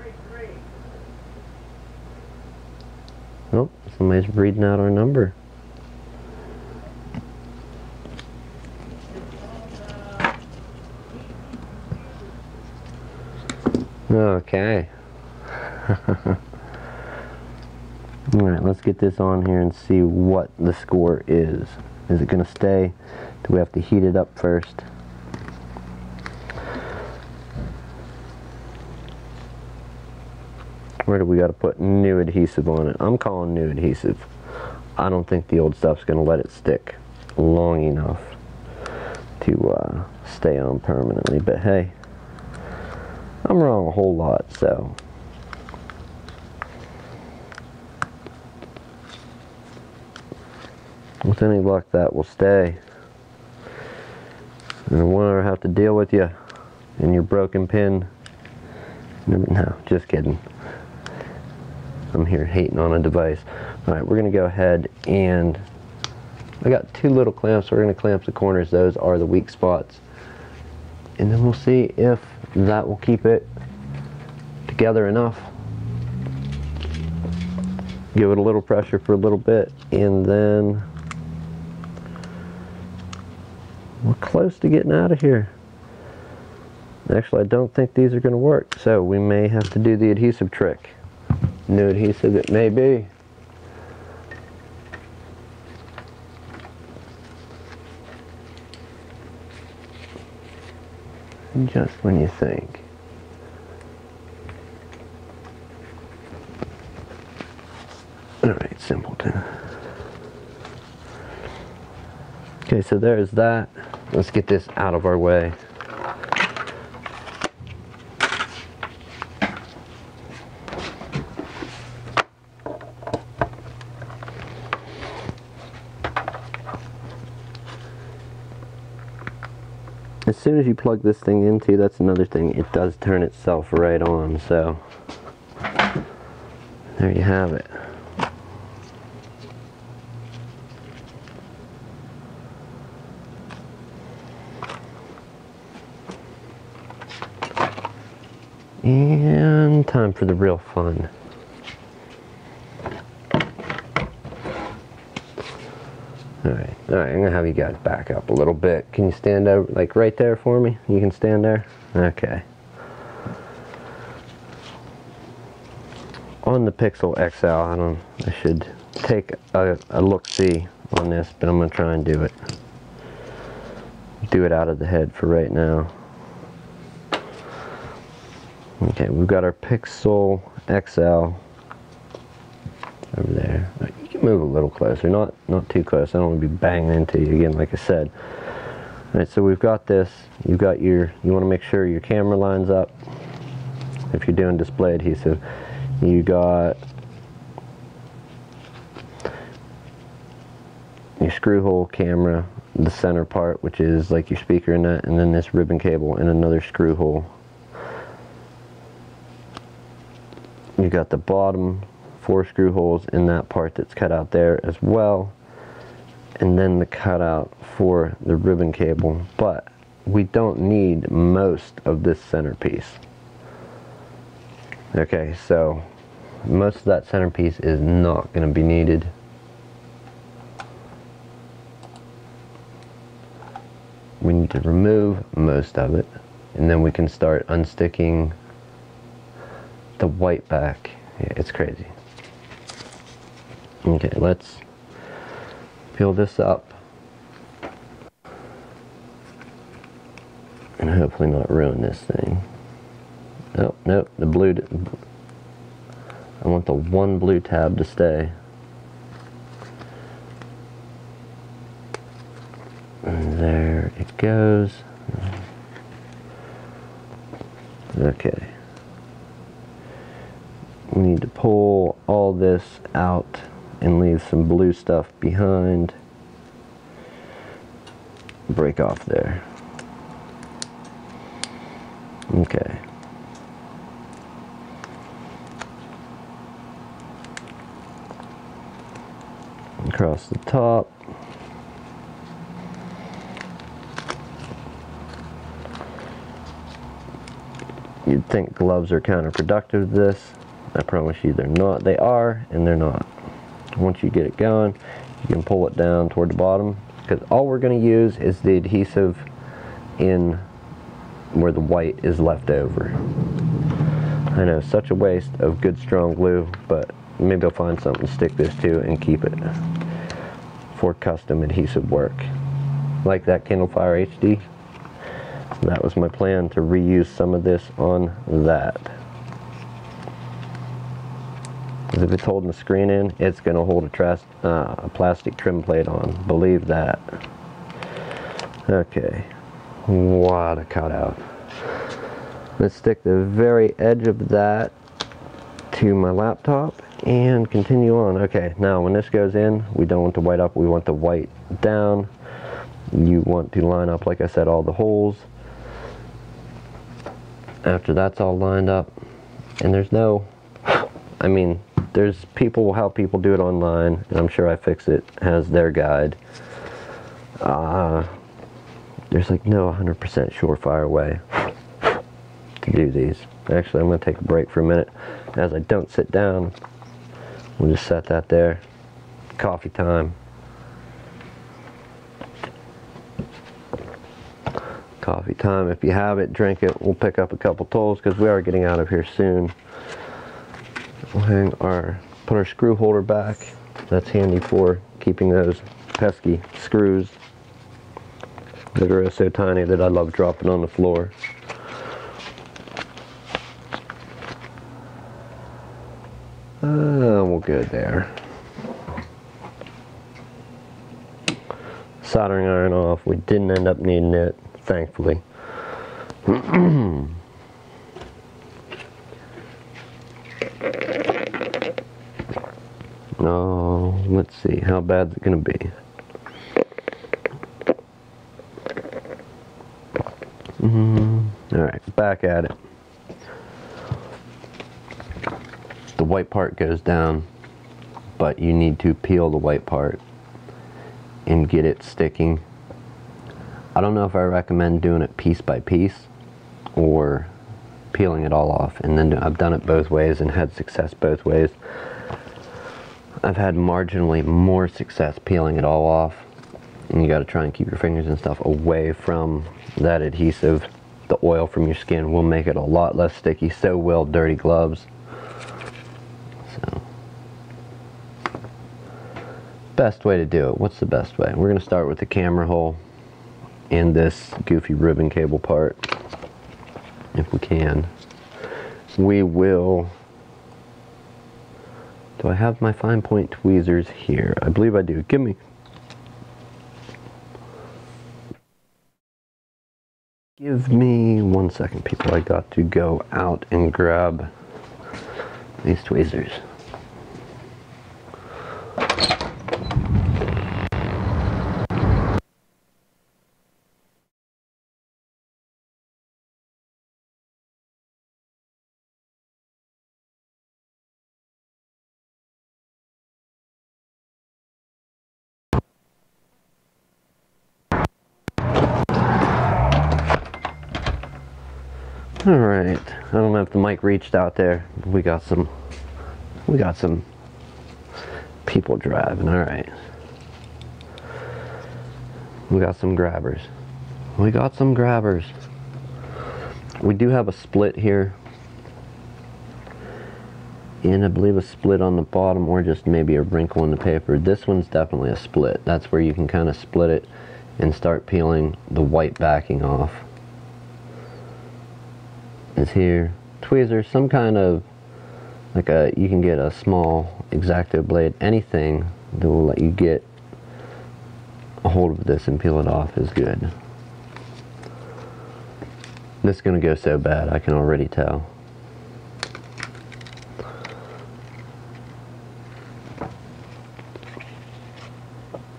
Oh, somebody's reading out our number. Okay. Alright, let's get this on here and see what the score is. Is it going to stay? Do we have to heat it up first? Where do we got to put new adhesive on it? I'm calling new adhesive. I don't think the old stuff's going to let it stick long enough to stay on permanently, but hey, I'm wrong a whole lot, so with any luck that will stay. And I won't ever have to deal with you and your broken pin. No, just kidding. I'm here hating on a device. Alright, we're going to go ahead and I got two little clamps. We're going to clamp the corners. Those are the weak spots. And then we'll see if that will keep it together enough. Give it a little pressure for a little bit, and then we're close to getting out of here. Actually, I don't think these are going to work, so we may have to do the adhesive trick. New adhesive it may be. Just when you think. Alright, simpleton. Okay, so there's that. Let's get this out of our way. As soon as you plug this thing into, that's another thing, it does turn itself right on, so there you have it. And time for the real fun. Alright, I'm going to have you guys back up a little bit. Can you stand over, like right there for me? You can stand there? Okay. On the Pixel XL, I should take a look-see on this, but I'm going to try and do it. Do it out of the head for right now. Okay, we've got our Pixel XL over there. You can move a little closer, not too close. I don't want to be banging into you again, like I said. Alright, so we've got this. You've got you want to make sure your camera lines up. If you're doing display adhesive, you got your screw hole camera, the center part, which is like your speaker in that, and then this ribbon cable and another screw hole. You got the bottom 4 screw holes in that part that's cut out there as well, and then the cutout for the ribbon cable, but we don't need most of this centerpiece. Okay, so most of that centerpiece is not going to be needed. We need to remove most of it, and then we can start unsticking the white back. Yeah, it's crazy. Okay, let's peel this up and hopefully not ruin this thing. Oh, nope, the blue, I want the one blue tab to stay. And there it goes. Okay. We need to pull all this out and leave some blue stuff behind. Break off there. Okay. Across the top. You'd think gloves are counterproductive to this. I promise you they're not. They are, and they're not. Once you get it going, you can pull it down toward the bottom, because all we're going to use is the adhesive in where the white is left over. I know, such a waste of good strong glue, but maybe I'll find something to stick this to and keep it for custom adhesive work. Like that Kindle Fire HD, that was my plan, to reuse some of this on that. Because if it's holding the screen in, it's going to hold a plastic trim plate on. Believe that. Okay, what a cutout. Let's stick the very edge of that to my laptop and continue on. Okay, now when this goes in, we don't want the white up, we want the white down. You want to line up, like I said, all the holes. After that's all lined up, and there's no, I mean, there's how people do it online, and I'm sure iFixit has their guide. There's like no 100% surefire way to do these. Actually, I'm going to take a break for a minute. As I don't sit down, we'll just set that there. Coffee time. Coffee time. If you have it, drink it. We'll pick up a couple tools because we are getting out of here soon. We'll put our screw holder back. That's handy for keeping those pesky screws that are so tiny that I love dropping on the floor. We're good there. Soldering iron off. We didn't end up needing it, thankfully. Oh, let's see, how bad is it going to be? Alright, back at it. The white part goes down, but you need to peel the white part and get it sticking. I don't know if I recommend doing it piece by piece or peeling it all off, and then I've done it both ways and had success both ways. I've had marginally more success peeling it all off, and you got to try and keep your fingers and stuff away from that adhesive. The oil from your skin will make it a lot less sticky, so will dirty gloves. So, best way to do it. What's the best way? We're going to start with the camera hole and this goofy ribbon cable part, if we can. We will... Do I have my fine point tweezers here? I believe I do. Give me 1 second, people. I got to go out and grab these tweezers. Alright, I don't know if the mic reached out there. We got some people driving. Alright. We got some grabbers. We do have a split here. And I believe a split on the bottom, or just maybe a wrinkle in the paper. This one's definitely a split. That's where you can kind of split it and start peeling the white backing off. Is here. Tweezers, some kind of, like you can get a small X-Acto blade, anything that will let you get a hold of this and peel it off is good. This is going to go so bad, I can already tell.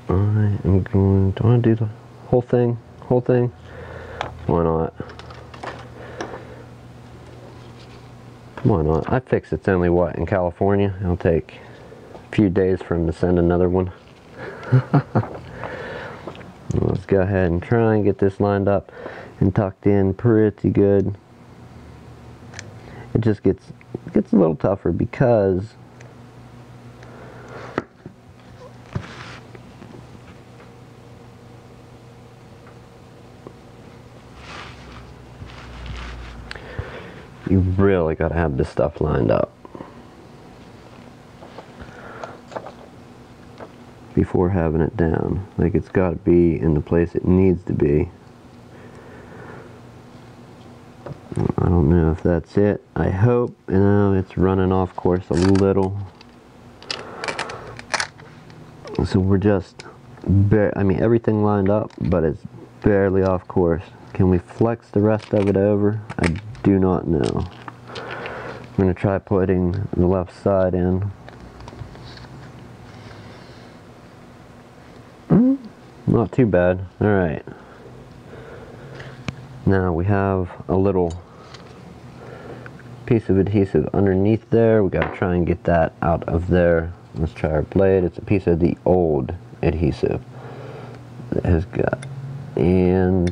I am going, do I want to do the whole thing? Why not? Why not? iFixit's only, what, in California? It'll take a few days for him to send another one. Let's go ahead and try and get this lined up and tucked in pretty good. It just gets a little tougher because You really got to have this stuff lined up before having it down. Like, it's got to be in the place it needs to be. I don't know if that's it. I hope. It's running off course a little. So we're just, I mean, everything lined up, but it's barely off course. Can we flex the rest of it over? I do not know. I'm going to try putting the left side in. Not too bad. Alright. Now we have a little piece of adhesive underneath there. We got to try and get that out of there. Let's try our blade. It's a piece of the old adhesive that has got, and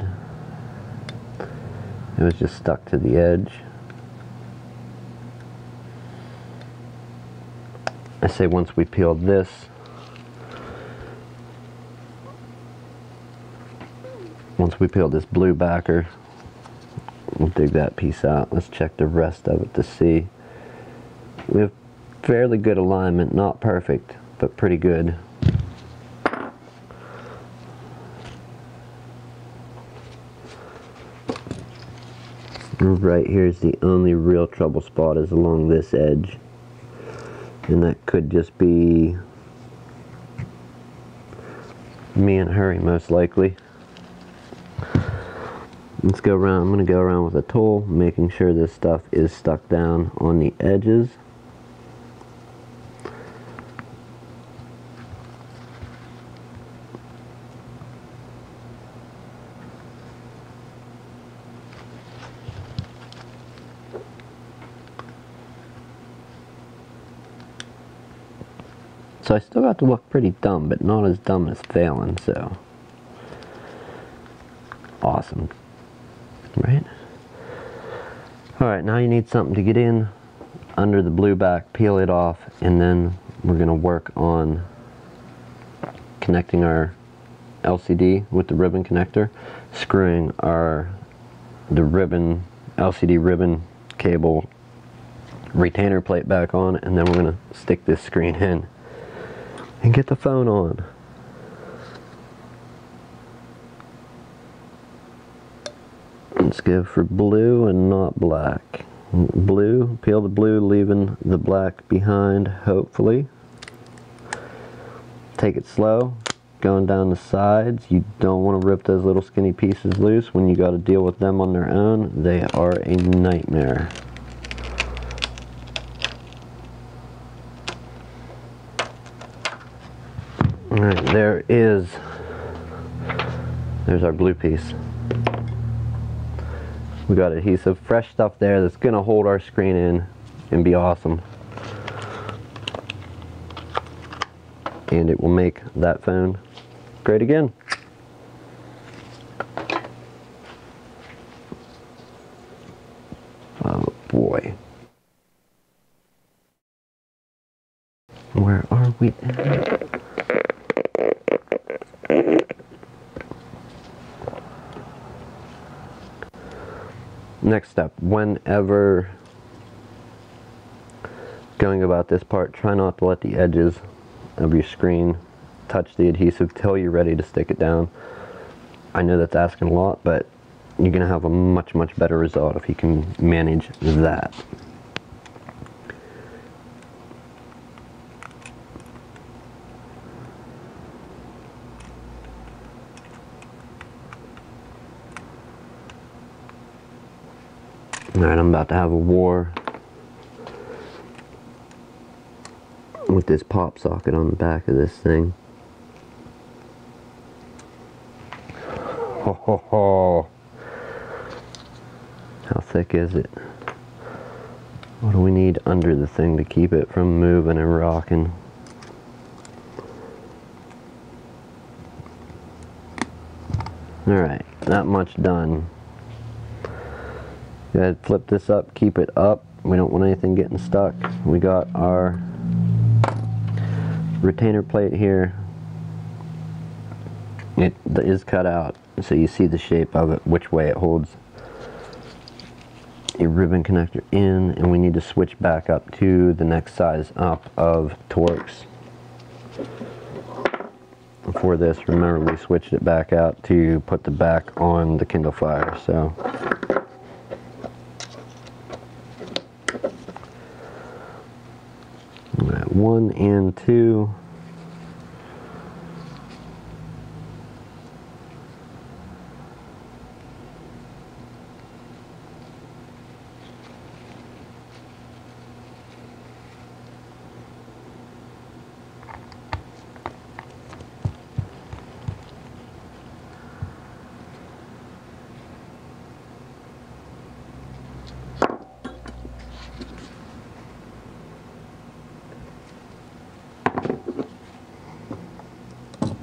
it was just stuck to the edge. I say once we peel this, blue backer, we'll dig that piece out. Let's check the rest of it to see. We have fairly good alignment, not perfect, but pretty good. Right here is the only real trouble spot, is along this edge, and that could just be me in a hurry, most likely. Let's go around. I'm going to go around with a tool, making sure this stuff is stuck down on the edges. So I still got to look pretty dumb, but not as dumb as failing, so awesome, right? Alright, now you need something to get in under the blue back, peel it off, and then we're going to work on connecting our LCD with the ribbon connector, screwing the ribbon, LCD ribbon cable retainer plate back on, and then we're going to stick this screen in and get the phone on. Let's go for blue and not black. Blue, peel the blue, leaving the black behind, hopefully. Take it slow, going down the sides. You don't want to rip those little skinny pieces loose. When you got to deal with them on their own, they are a nightmare. Alright, there's our blue piece. We got adhesive, fresh stuff there that's going to hold our screen in and be awesome. And it will make that phone great again. Oh boy. Where are we? Next step, whenever going about this part, try not to let the edges of your screen touch the adhesive till you're ready to stick it down. I know that's asking a lot, but you're going to have a much better result if you can manage that. Alright, I'm about to have a war with this pop socket on the back of this thing. Ho ho ho! How thick is it? What do we need under the thing to keep it from moving and rocking? Alright, not much done. Go ahead, flip this up, keep it up. We don't want anything getting stuck. We got our retainer plate here. It is cut out, so you see the shape of it, which way it holds a ribbon connector in, and we need to switch back up to the next size up of Torx. For this, remember we switched it back out to put the back on the Kindle Fire. So I'm at 1 and 2.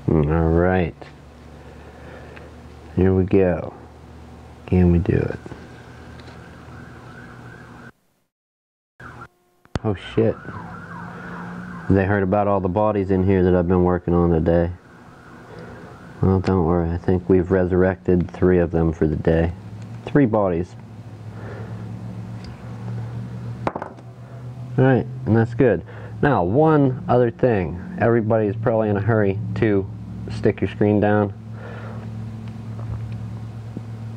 All right, here we go. Can we do it? Oh shit. They heard about all the bodies in here that I've been working on today. Well, don't worry. I think we've resurrected 3 of them for the day. 3 bodies. Alright, and that's good. Now, one other thing. Everybody's probably in a hurry to stick your screen down.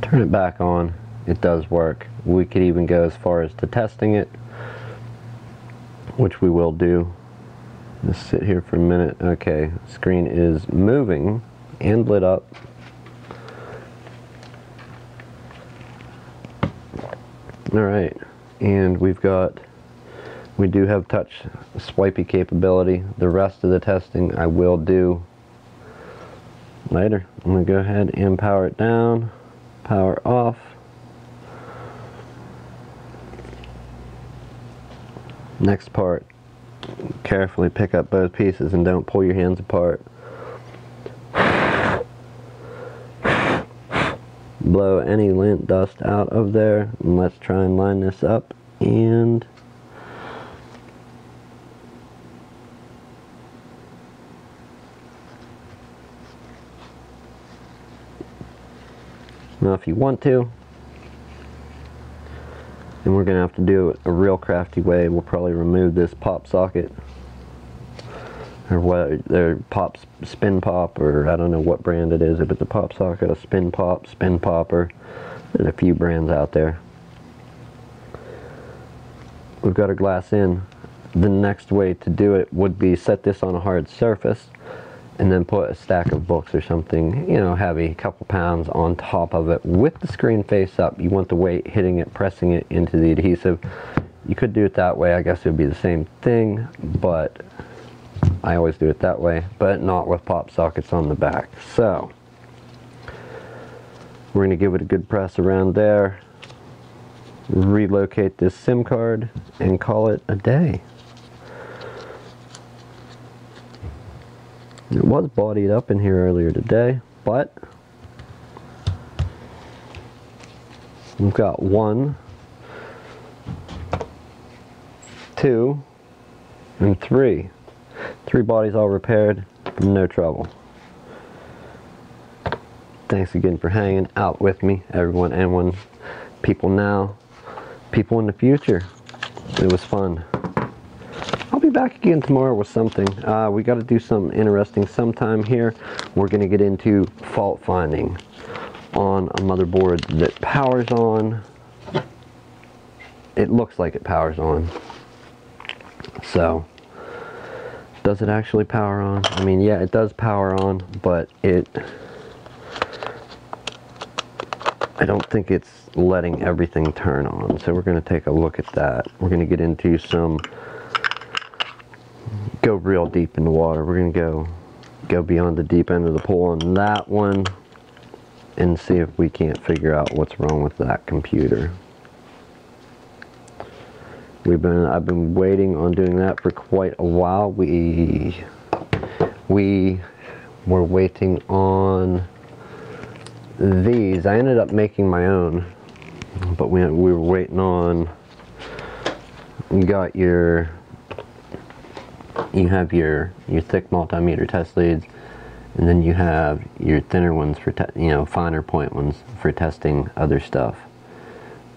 Turn it back on. It does work. We could even go as far as to testing it, which we will do. Just sit here for a minute. Okay, screen is moving and lit up. Alright, and we do have touch swipey capability. The rest of the testing I will do later. I'm going to go ahead and power it down, power off. Next part, carefully pick up both pieces and don't pull your hands apart. Blow any lint dust out of there, and let's try and line this up. And now if you want to, and we're going to have to do it a real crafty way, we'll probably remove this pop socket, or what, their pop, spin pop, or I don't know what brand it is, if it's a pop socket, a spin pop, spin popper. There's a few brands out there. We've got our glass in. The next way to do it would be set this on a hard surface and then put a stack of books or something, you know, heavy, a couple pounds on top of it with the screen face up. You want the weight hitting it, pressing it into the adhesive. You could do it that way. I guess it would be the same thing, but I always do it that way, but not with pop sockets on the back. So we're going to give it a good press around there, relocate this SIM card, and call it a day. It was bodied up in here earlier today, but we've got 1, 2, and 3. 3 bodies all repaired, no trouble. Thanks again for hanging out with me, everyone, and people now, people in the future. It was fun. I'll be back again tomorrow with something. We got to do something interesting sometime here. We're going to get into fault finding on a motherboard that powers on. It looks like it powers on. So, does it actually power on? I mean, yeah, it does power on, but I don't think it's letting everything turn on. So we're going to take a look at that. We're going to get into go real deep in the water. We're going to go beyond the deep end of the pool on that one and see if we can't figure out what's wrong with that computer. I've been waiting on doing that for quite a while. We were waiting on these. I ended up making my own, but we were waiting on, you have your thick multimeter test leads, and then you have your thinner ones for finer point ones for testing other stuff.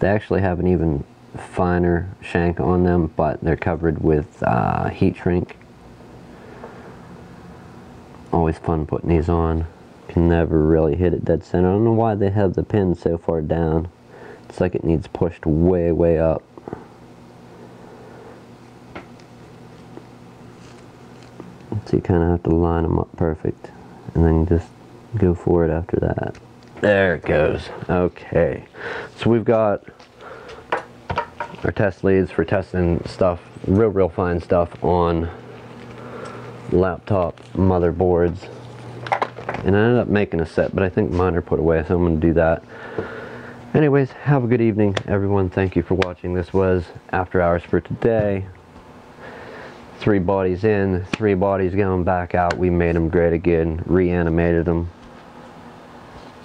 They actually have an even finer shank on them, but they're covered with heat shrink. Always fun putting these on. Can never really hit it dead center. I don't know why they have the pin so far down. It's like it needs pushed way, way up. So you kind of have to line them up perfect, and then just go for it after that. There it goes. Okay, so we've got our test leads for testing stuff, real fine stuff on laptop motherboards. And I ended up making a set, but I think mine are put away, so I'm going to do that. Anyways, have a good evening, everyone. Thank you for watching. This was After Hours for today. 3 bodies in, 3 bodies going back out. We made them great again, reanimated them.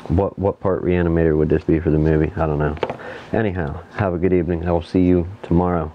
What part reanimated would this be for the movie? I don't know. Anyhow, have a good evening. I will see you tomorrow.